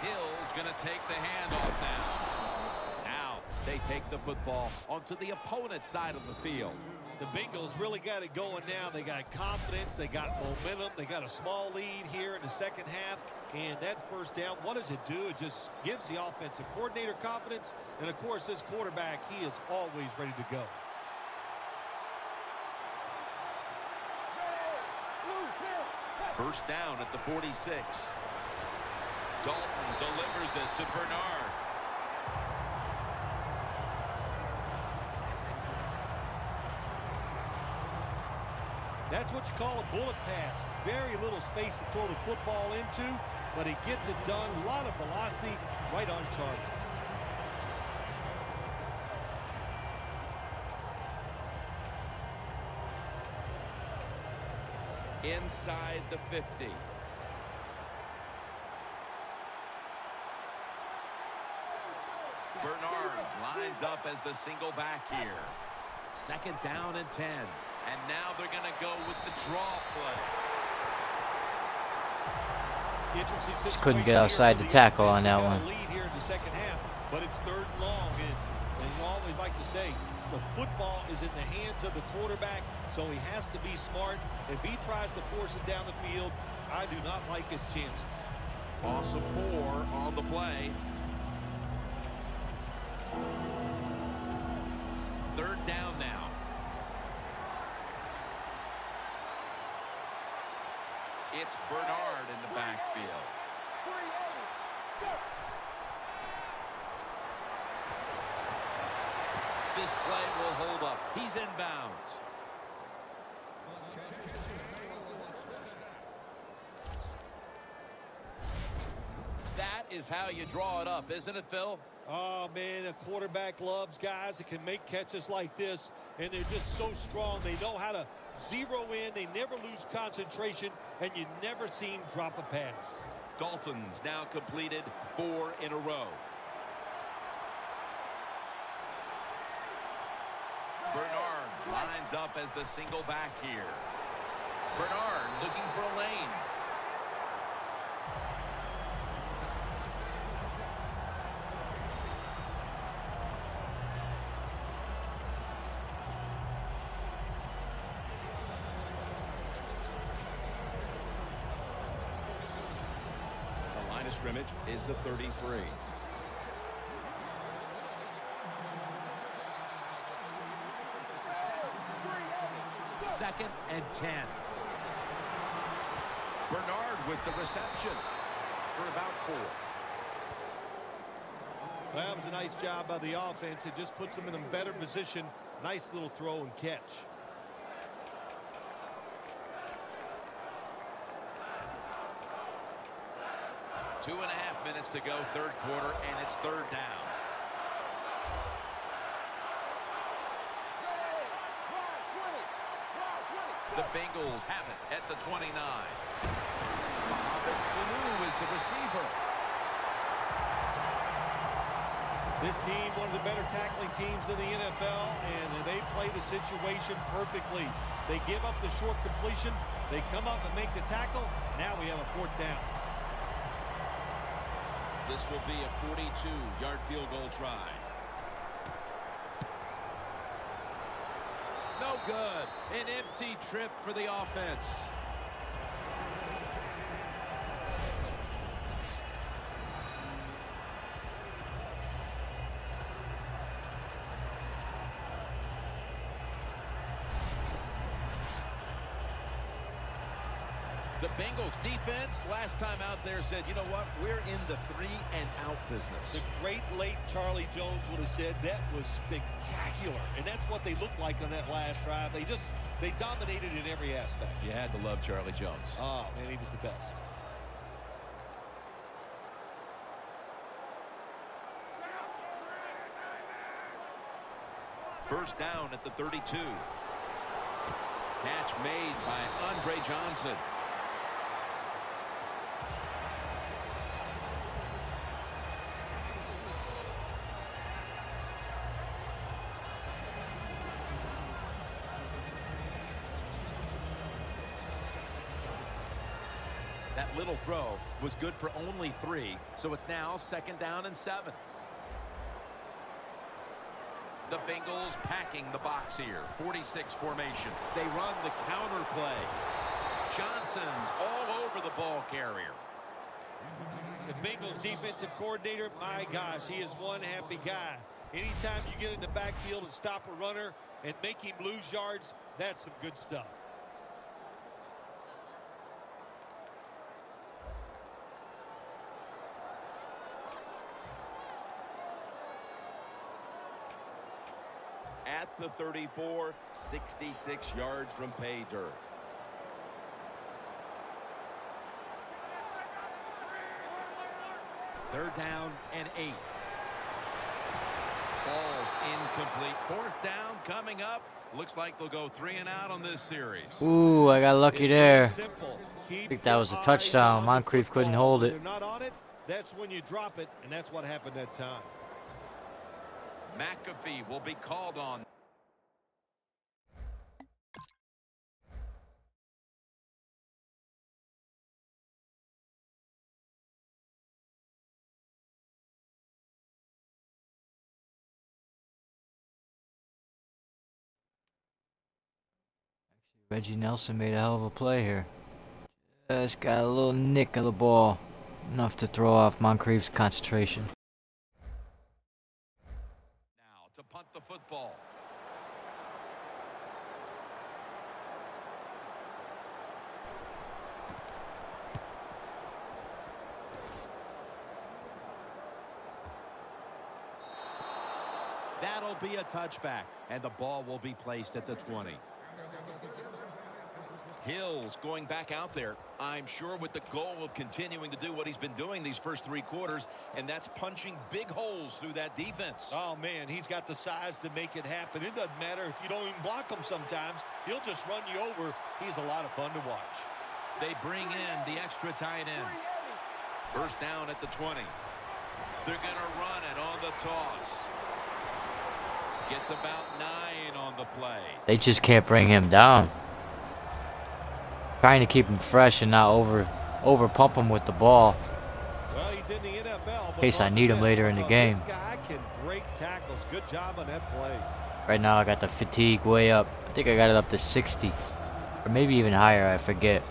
Hill's going to take the handoff now. Now they take the football onto the opponent's side of the field. The Bengals really got it going now. They got confidence. They got momentum. They got a small lead here in the second half. And that first down, what does it do? It just gives the offensive coordinator confidence. And, of course, this quarterback, he is always ready to go. First down at the 46. Dalton delivers it to Bernard. That's what you call a bullet pass. Very little space to throw the football into, but he gets it done. A lot of velocity, right on target. Inside the 50. lines up as the single back here. 2nd down and 10. And now they're going to go with the draw play. Just couldn't get outside the tackle on that one. Lead here in the 2nd half, but it's 3rd and long, and you always like to say the football is in the hands of the quarterback, so he has to be smart. If he tries to force it down the field, I do not like his chances. Toss of 4 on the play. 3rd down now. It's Bernard in the backfield. This play will hold up. He's inbounds. That is how you draw it up, isn't it, Phil? Oh, man, a quarterback loves guys that can make catches like this, and they're just so strong. They know how to zero in. They never lose concentration, and you never see him drop a pass. Dalton's now completed 4 in a row. Bernard lines up as the single back here. Bernard looking for a lane. Scrimmage is the 33. Second and 10. Bernard with the reception for about 4. Well, that was a nice job by the offense. It just puts them in a better position. Nice little throw and catch. Two and a half minutes to go, 3rd quarter, and it's 3rd down. The Bengals have it at the 29. Mohamed Sanu is the receiver. This team, one of the better tackling teams in the NFL, and they play the situation perfectly. They give up the short completion. They come up and make the tackle. Now we have a 4th down. This will be a 42-yard field goal try. No good. An empty trip for the offense. The Bengals defense last time out there said, you know what, we're in the 3-and-out business. The great late Charlie Jones would have said that was spectacular, and that's what they looked like on that last drive. They dominated in every aspect. You had to love Charlie Jones. Oh, man, he was the best. First down at the 32. Catch made by Andre Johnson. That little throw was good for only 3, so it's now 2nd down and 7. The Bengals packing the box here. 46 formation. They run the counter play. Johnson's all over the ball carrier. The Bengals defensive coordinator, my gosh, he is one happy guy. Anytime you get in the backfield and stop a runner and make him lose yards, that's some good stuff. At the 34, 66 yards from pay dirt. Third down and 8. Falls incomplete. 4th down coming up. Looks like they'll go 3-and-out on this series. Ooh, I got lucky there. I think that was a touchdown. Moncrief couldn't hold it. They're not on it. That's when you drop it, and that's what happened that time. McAfee will be called on. Reggie Nelson made a hell of a play here. Just got a little nick of the ball. Enough to throw off Moncrief's concentration. Now to punt the football. That'll be a touchback, and the ball will be placed at the 20. Hill's going back out there, I'm sure with the goal of continuing to do what he's been doing these first 3 quarters, and that's punching big holes through that defense. Oh, man, he's got the size to make it happen. It doesn't matter if you don't even block him sometimes. He'll just run you over. He's a lot of fun to watch. They bring in the extra tight end. First down at the 20. They're going to run it on the toss. Gets about 9 on the play. They just can't bring him down. Trying to keep him fresh and not over pump him with the ball. Well, he's in the NFL. In case I need him later in the game. This guy can break tackles. Good job on that play. Right now I got the fatigue way up. I think I got it up to 60. Or maybe even higher, I forget.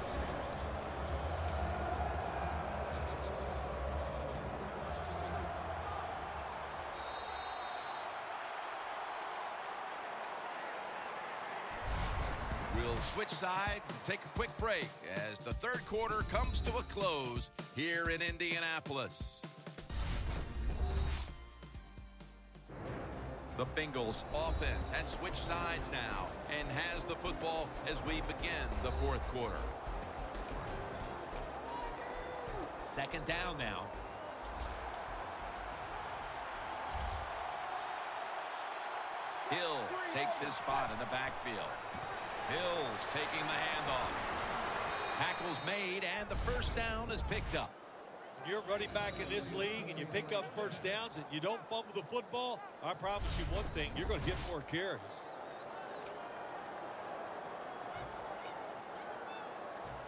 We'll switch sides and take a quick break as the third quarter comes to a close here in Indianapolis. The Bengals offense has switched sides now and has the football as we begin the fourth quarter. Second down now. Hill takes his spot in the backfield. Hill's taking the handoff. Tackles made, and the first down is picked up. You're running back in this league and you pick up first downs and you don't fumble the football, I promise you one thing, you're going to get more carries.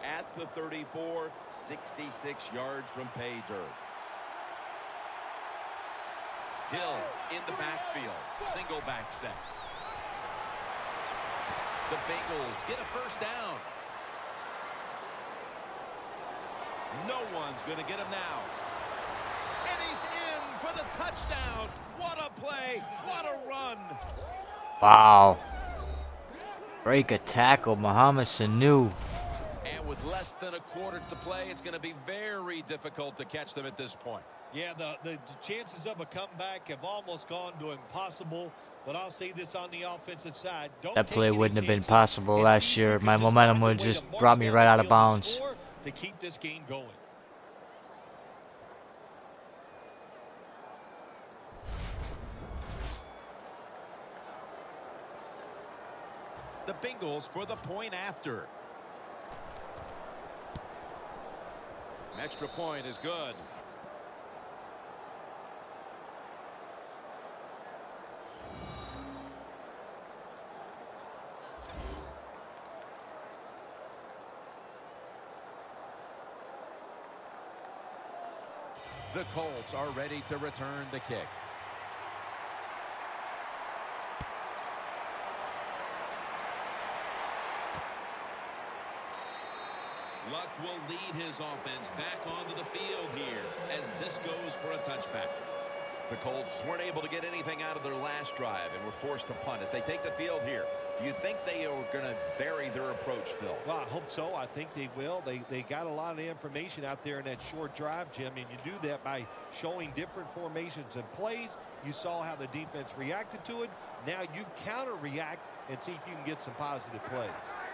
At the 34, 66 yards from pay dirt. Hill in the backfield, single back set. The Bengals get a first down. No one's going to get him now. And he's in for the touchdown. What a play. What a run. Wow. Break a tackle, Mohamed Sanu. And with less than a quarter to play, it's going to be very difficult to catch them at this point. Yeah, the chances of a comeback have almost gone to impossible. But I'll say this on the offensive side. That play wouldn't have been possible last year. My momentum would have just brought me right out of bounds. To keep this game going. The Bengals for the point after. An extra point is good. The Colts are ready to return the kick. Luck will lead his offense back onto the field here as this goes for a touchback. The Colts weren't able to get anything out of their last drive and were forced to punt as they take the field here. Do you think they are going to vary their approach, Phil? Well, I hope so. I think they will. They got a lot of information out there in that short drive, Jim, and you do that by showing different formations and plays. You saw how the defense reacted to it. Now you counter-react and see if you can get some positive plays.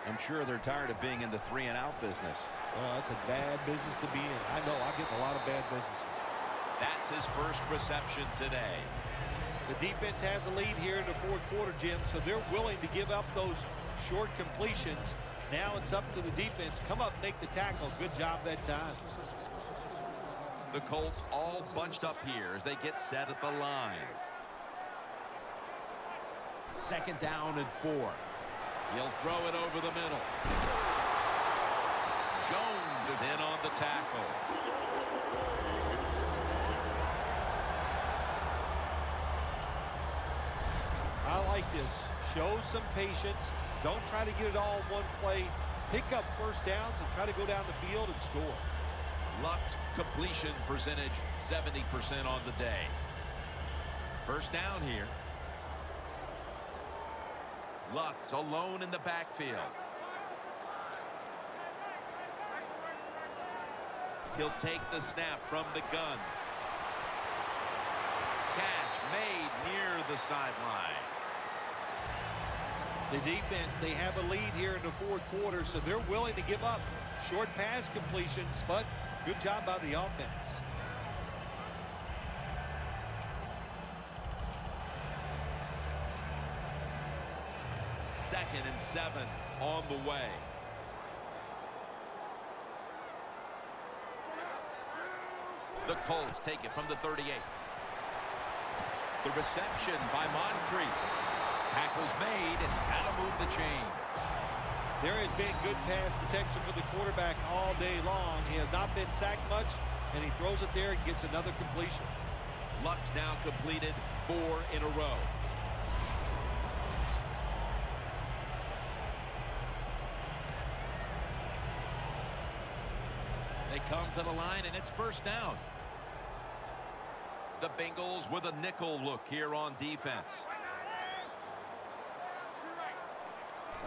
I'm sure they're tired of being in the 3-and-out business. It's a bad business to be in. I know. I get in a lot of bad businesses. That's his first reception today. The defense has a lead here in the fourth quarter, Jim, so they're willing to give up those short completions. Now it's up to the defense. Come up, make the tackle. Good job that time. The Colts all bunched up here as they get set at the line. 2nd down and 4. He'll throw it over the middle. Jones is in on the tackle. I like this. Show some patience. Don't try to get it all in one play. Pick up first downs and try to go down the field and score. Luck's completion percentage 70% on the day. 1st down here. Luck's alone in the backfield. He'll take the snap from the gun. Catch made near the sideline. The defense, they have a lead here in the 4th quarter, so they're willing to give up short pass completions, but good job by the offense. Second and 7 on the way. The Colts take it from the 38. The reception by Moncrief. Tackles made, and that'll move the chains. There has been good pass protection for the quarterback all day long. He has not been sacked much, and he throws it there and gets another completion. Luck's now completed 4 in a row. They come to the line, and it's 1st down. The Bengals with a nickel look here on defense.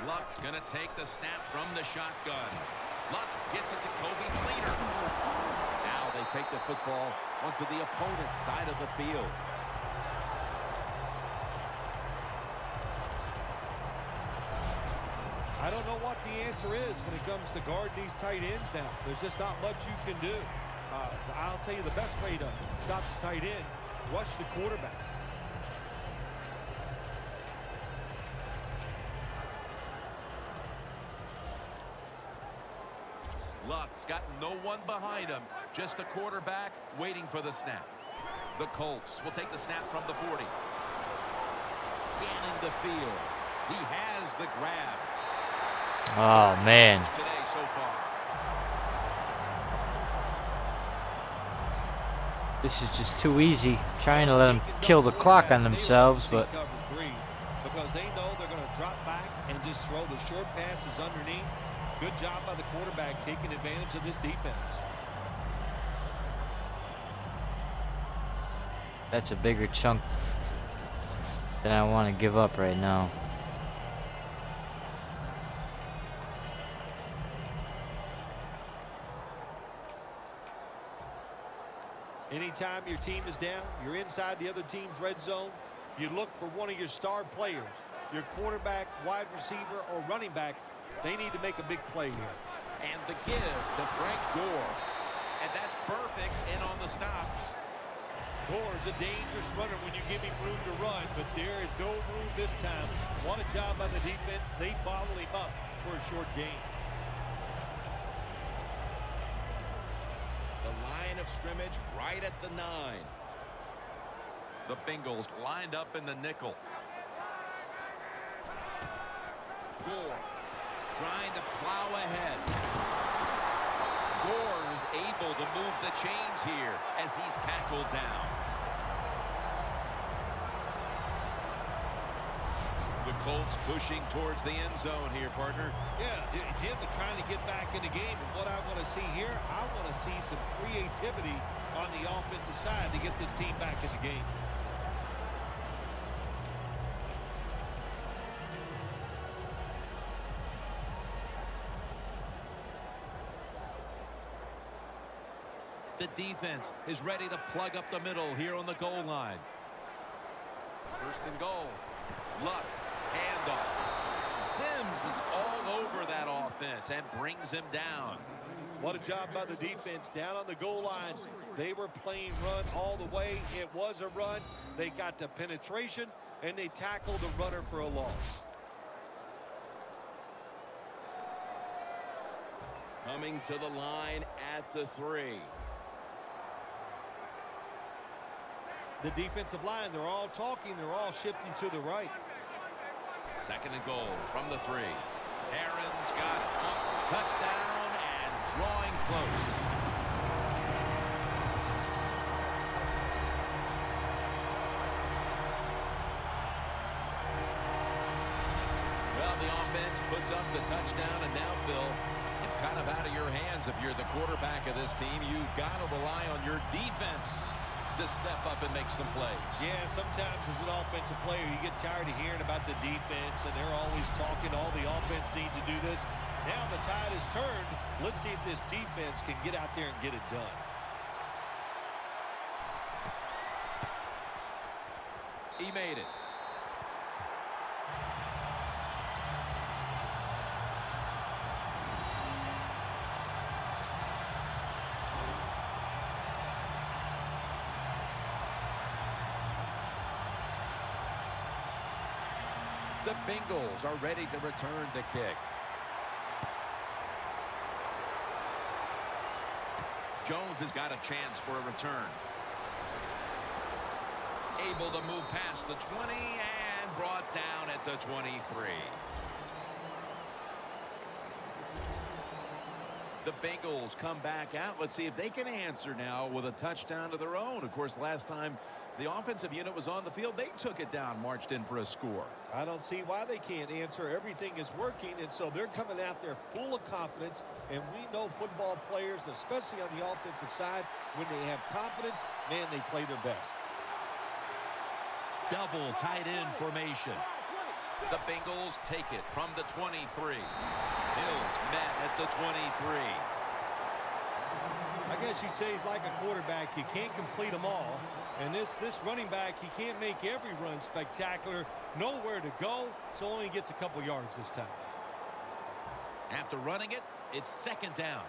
Luck's going to take the snap from the shotgun. Luck gets it to Kobe Fleener. Now they take the football onto the opponent's side of the field. I don't know what the answer is when it comes to guarding these tight ends now. There's just not much you can do. I'll tell you the best way to stop the tight end, rush the quarterback. Luck's got no one behind him, just a quarterback waiting for the snap. The Colts will take the snap from the 40. Scanning the field. He has the grab. Oh, man. Today so far. This is just too easy. Trying to let them kill the clock on themselves, but because they know they're going to drop back and just throw the short passes underneath. Good job by the quarterback taking advantage of this defense. that's a bigger chunk than I want to give up right now. Anytime your team is down, you're inside the other team's red zone, you look for one of your star players, your quarterback, wide receiver, or running back. They need to make a big play here. And the give to Frank Gore. And that's perfect in on the stop. Gore's a dangerous runner when you give him room to run, but there is no room this time. What a job by the defense. They bottle him up for a short gain. The line of scrimmage right at the 9. The Bengals lined up in the nickel. Gore trying to plow ahead. Gore is able to move the chains here as he's tackled down. The Colts pushing towards the end zone here, partner. Yeah, Jim, they're trying to get back in the game. And what I want to see here, I want to see some creativity on the offensive side to get this team back in the game. The defense is ready to plug up the middle here on the goal line. First and goal. Luck, handoff. Sims is all over that offense and brings him down. What a job by the defense down on the goal line. They were playing run all the way. It was a run. They got the penetration, and they tackled the runner for a loss. Coming to the line at the 3. The defensive line, they're all talking. They're all shifting to the right. Second and goal from the 3. Aaron's got it. Touchdown and drawing close. Well, the offense puts up the touchdown, and now, Phil, it's kind of out of your hands. If you're the quarterback of this team, you've got to rely on your defense to step up and make some plays. Yeah, sometimes as an offensive player, you get tired of hearing about the defense, and they're always talking all the offense need to do this. Now the tide has turned. Let's see if this defense can get out there and get it done. He made it. The Bengals are ready to return the kick. Jones has got a chance for a return. Able to move past the 20 and brought down at the 23. The Bengals come back out. Let's see if they can answer now with a touchdown of their own. Of course, last time the offensive unit was on the field, they took it down, marched in for a score. I don't see why they can't answer. Everything is working, and so they're coming out there full of confidence. And we know football players, especially on the offensive side, when they have confidence, man, they play their best. Double tight end formation. The Bengals take it from the 23. Hills met at the 23. I guess you'd say he's like a quarterback. You can't complete them all. And this running back, he can't make every run spectacular. Nowhere to go, so only gets a couple yards this time. After running it, it's second down.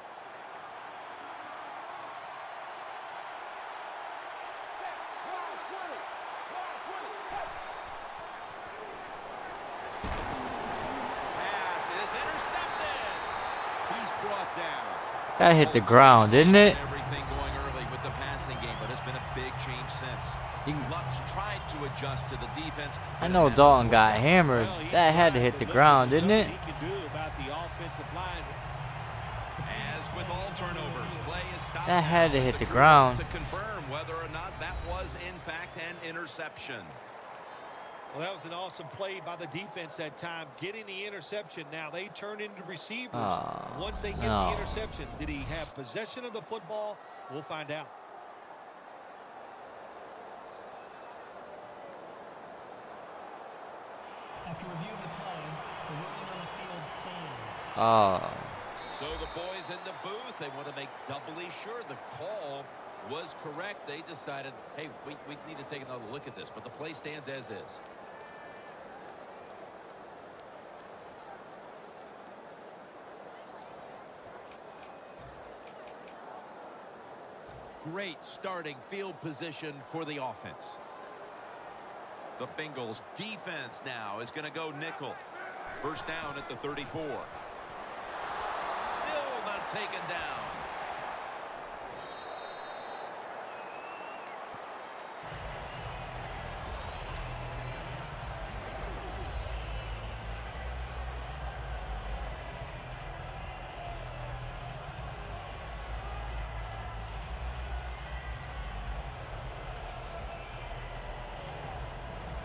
Pass is intercepted. He's brought down. That hit the ground, didn't it? Everything going early with the passing game, but it's been a big change since. Lutz tried to adjust to the defense. I know Dalton got hammered. That had to hit the ground, didn't it? He can do about the offensive line. As with all turnovers, play is stopped. That had to hit the ground. To confirm whether or not that was in fact an interception. Well, that was an awesome play by the defense that time, getting the interception. Now they turn into receivers. Once they get the interception, did he have possession of the football? We'll find out. After review of the play, the ruling on the field stands. So the boys in the booth, they want to make doubly sure the call was correct. They decided, hey, we need to take another look at this, but the play stands as is. Great starting field position for the offense. The Bengals defense now is going to go nickel. First down at the 34. Still not taken down.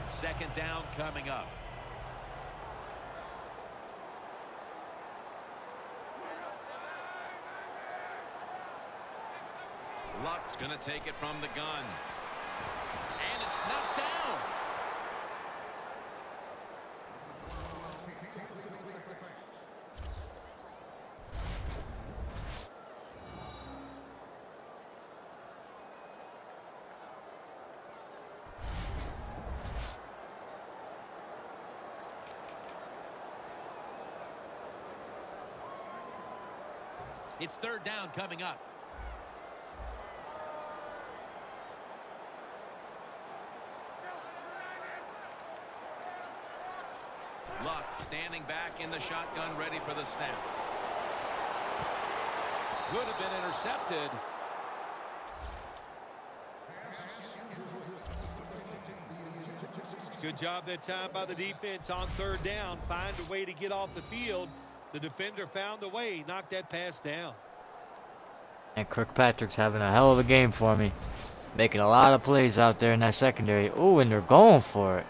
Second down coming up. Luck's going to take it from the gun. And it's knocked down. It's third down coming up. Luck standing back in the shotgun, ready for the snap. Could have been intercepted. Good job that time by the defense on third down. Find a way to get off the field. The defender found the way, knocked that pass down. And Kirkpatrick's having a hell of a game for me. Making a lot of plays out there in that secondary. Ooh, and they're going for it.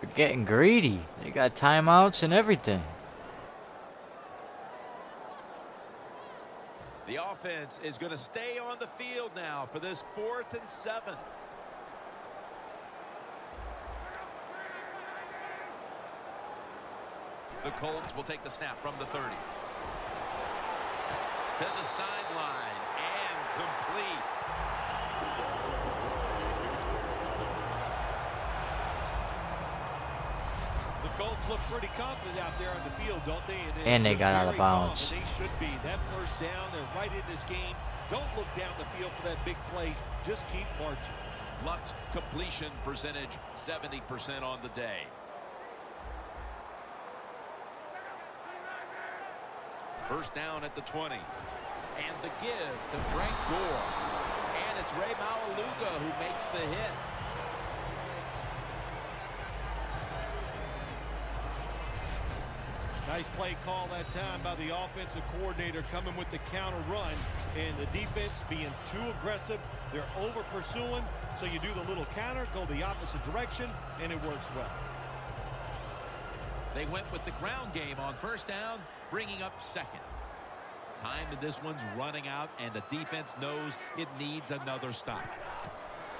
They're getting greedy. They got timeouts and everything. The offense is going to stay on the field now for this 4th and 7. The Colts will take the snap from the 30. To the sideline and complete. The Colts look pretty confident out there on the field, don't they? And they got out of bounds. They should be. That first down, they're right in this game. Don't look down the field for that big play. Just keep marching. Luck's completion percentage 70% on the day. First down at the 20. And the give to Frank Gore. And it's Ray Maualuga who makes the hit. Nice play call that time by the offensive coordinator, coming with the counter run. And the defense being too aggressive. They're over pursuing. So you do the little counter, go the opposite direction, and it works well. They went with the ground game on first down, bringing up second. Time in this one's running out, and the defense knows it needs another stop.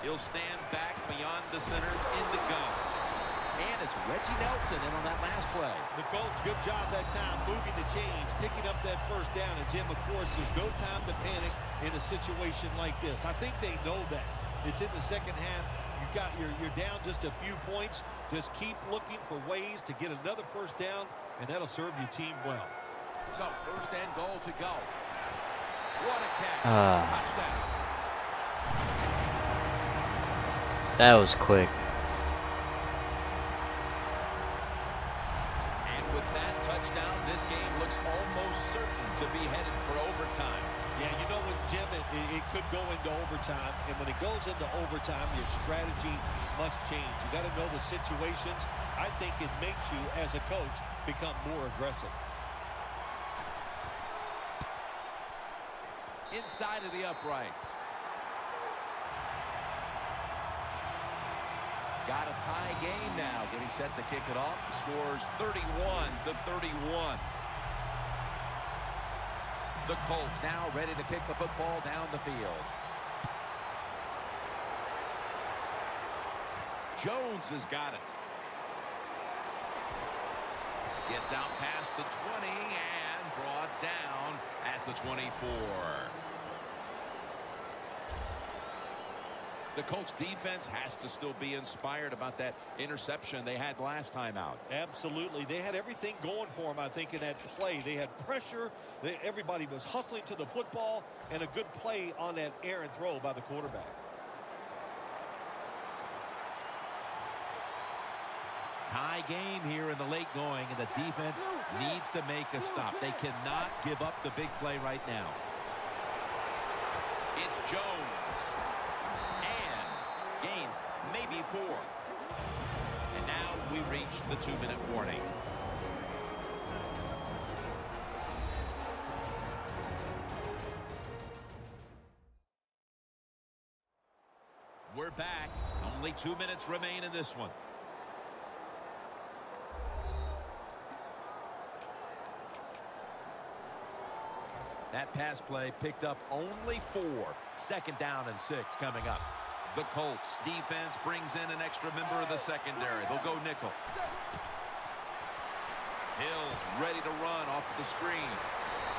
He'll stand back beyond the center in the gun. And it's Reggie Nelson in on that last play. The Colts, good job that time, moving the chains, picking up that first down. And Jim, of course, there's no time to panic in a situation like this. I think they know that. It's in the second half. You're down just a few points. Just keep looking for ways to get another first down, and that'll serve your team well. So, first and goal to go. What a catch. Touchdown. That was quick. And with that touchdown, this game looks almost certain to be headed for overtime. Yeah, you know what, Jim, it could go into overtime. And when it goes into overtime, your strategy must change. You got to know the situations. I think it makes you, as a coach, become more aggressive. Inside of the uprights. Got a tie game now. Getting set to kick it off. The score's 31-31. The Colts now ready to kick the football down the field. Jones has got it. Gets out past the 20 and brought down at the 24. The Colts defense has to still be inspired about that interception they had last time out. Absolutely. They had everything going for them, I think, in that play. They had pressure. Everybody was hustling to the football, and a good play on that errant throw by the quarterback. Tie game here in the late going, and the defense needs to make a stop. They cannot give up the big play right now. It's Jones. And gains maybe 4. And now we reach the 2-minute warning. We're back. Only 2 minutes remain in this one. That pass play picked up only 4. Second down and 6 coming up. The Colts defense brings in an extra member of the secondary. They'll go nickel. Hill's ready to run off the screen.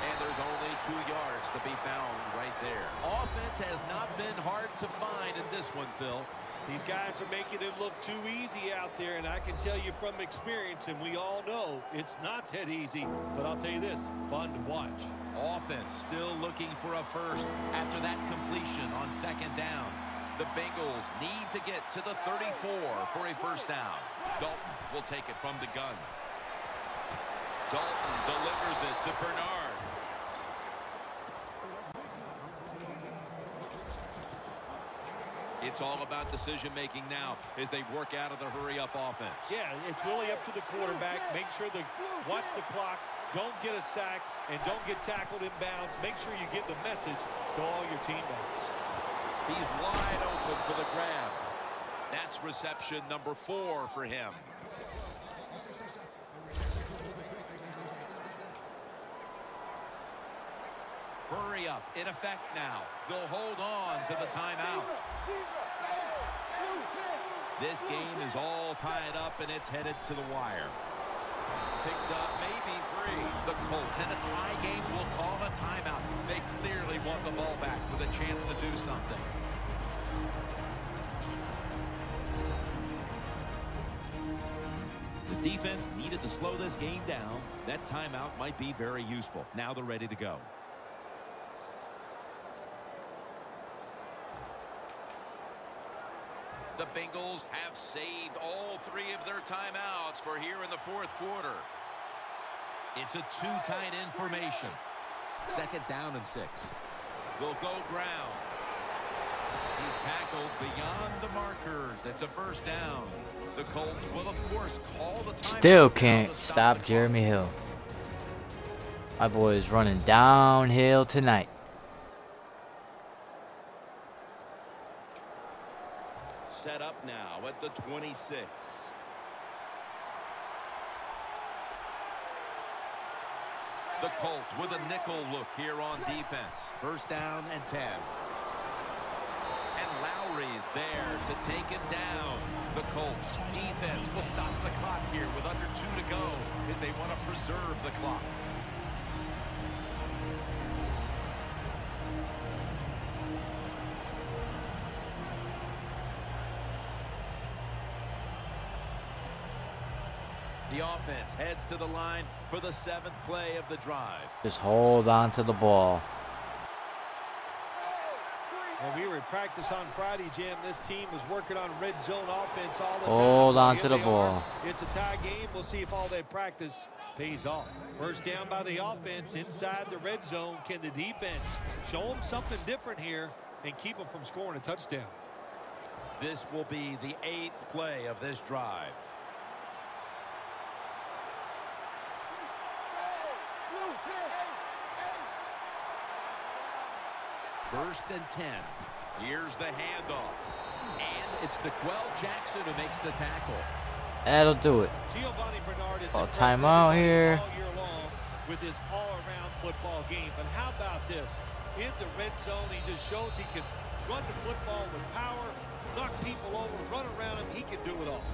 And there's only 2 yards to be found right there. Offense has not been hard to find in this one, Phil. These guys are making it look too easy out there, and I can tell you from experience, and we all know it's not that easy, but I'll tell you this, fun to watch. Offense still looking for a first after that completion on second down. The Bengals need to get to the 34 for a first down. Dalton will take it from the gun. Dalton delivers it to Bernard. It's all about decision-making now as they work out of the hurry-up offense. Yeah, it's really up to the quarterback. Make sure watch the clock. Don't get a sack and don't get tackled in bounds. Make sure you get the message to all your teammates. He's wide open for the grab. That's reception number 4 for him. Hurry up, in effect now. They'll hold on to the timeout. This game is all tied up, and it's headed to the wire. Picks up maybe 3. The Colts in a tie game will call a timeout. They clearly want the ball back with a chance to do something. The defense needed to slow this game down. That timeout might be very useful. Now they're ready to go. The Bengals have saved all 3 of their timeouts for here in the 4th quarter. It's a 2 tight end formation. 2nd down and 6. They'll go ground. He's tackled beyond the markers. It's a 1st down. The Colts will, of course, call the timeout. Still can't stop Jeremy Hill. My boy is running downhill tonight. Set up now at the 26. The Colts with a nickel look here on defense. 1st down and 10. And Lowry's there to take it down. The Colts defense will stop the clock here with under 2 to go as they want to preserve the clock. The offense heads to the line for the 7th play of the drive. Just hold on to the ball. Well, we were in practice on Friday, Jim. This team was working on red zone offense all the time. Hold on to the ball. It's a tie game. We'll see if all that practice pays off. 1st down by the offense inside the red zone. Can the defense show them something different here and keep them from scoring a touchdown? This will be the 8th play of this drive. 1st and 10. Here's the handoff. And it's DeQuell Jackson who makes the tackle. That'll do it. Giovanni Bernard is timeout here. all year long with his all-around football game. But how about this? In the red zone, he just shows he can run the football with power, knock people over, run around him. He can do it all.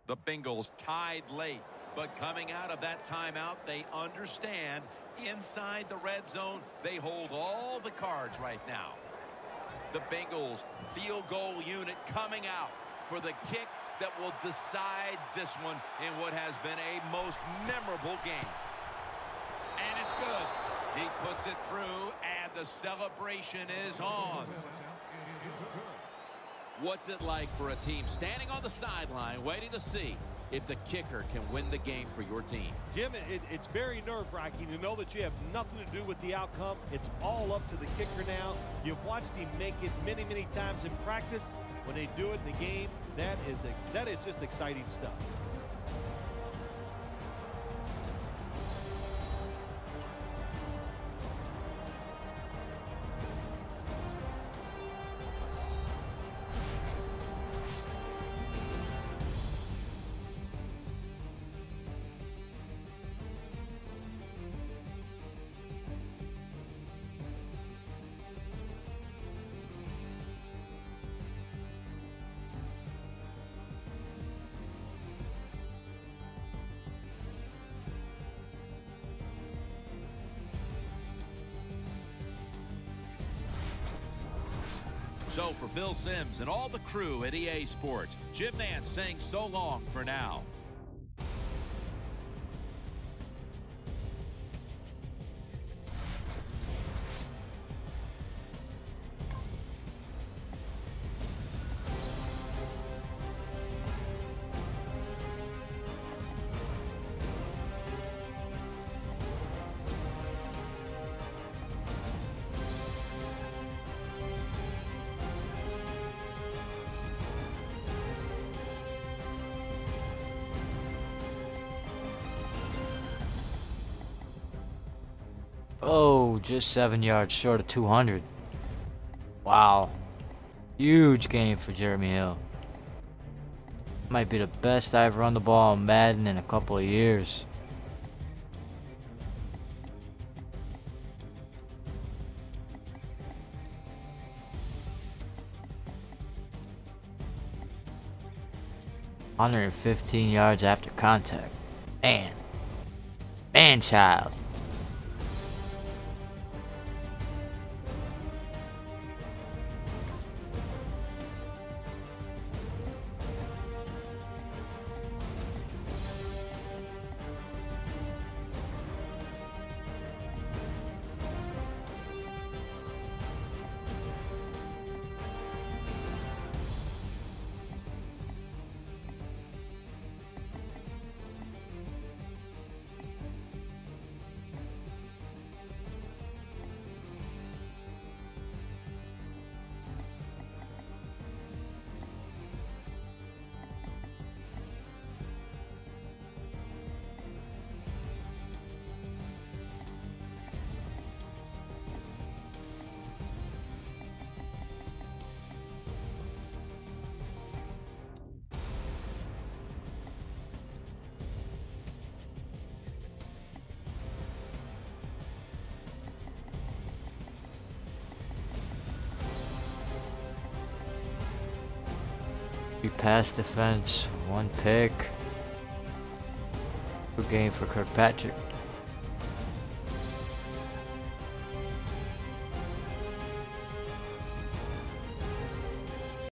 The Bengals tied late, but coming out of that timeout, they understand inside the red zone, they hold all the cards right now. The Bengals field goal unit coming out for the kick that will decide this one in what has been a most memorable game. And it's good. He puts it through, and the celebration is on. What's it like for a team standing on the sideline waiting to see if the kicker can win the game for your team? Jim, it's very nerve-wracking to know that you have nothing to do with the outcome. It's all up to the kicker now. You've watched him make it many, many times in practice. When they do it in the game, that is just exciting stuff. So for Phil Simms and all the crew at EA Sports, Jim Nance saying so long for now. Oh, just 7 yards short of 200. Wow. Huge game for Jeremy Hill. Might be the best I've run the ball on Madden in a couple of years. ...115 yards after contact. Man, child. Pass defense, 1 pick. Good game for Kirkpatrick.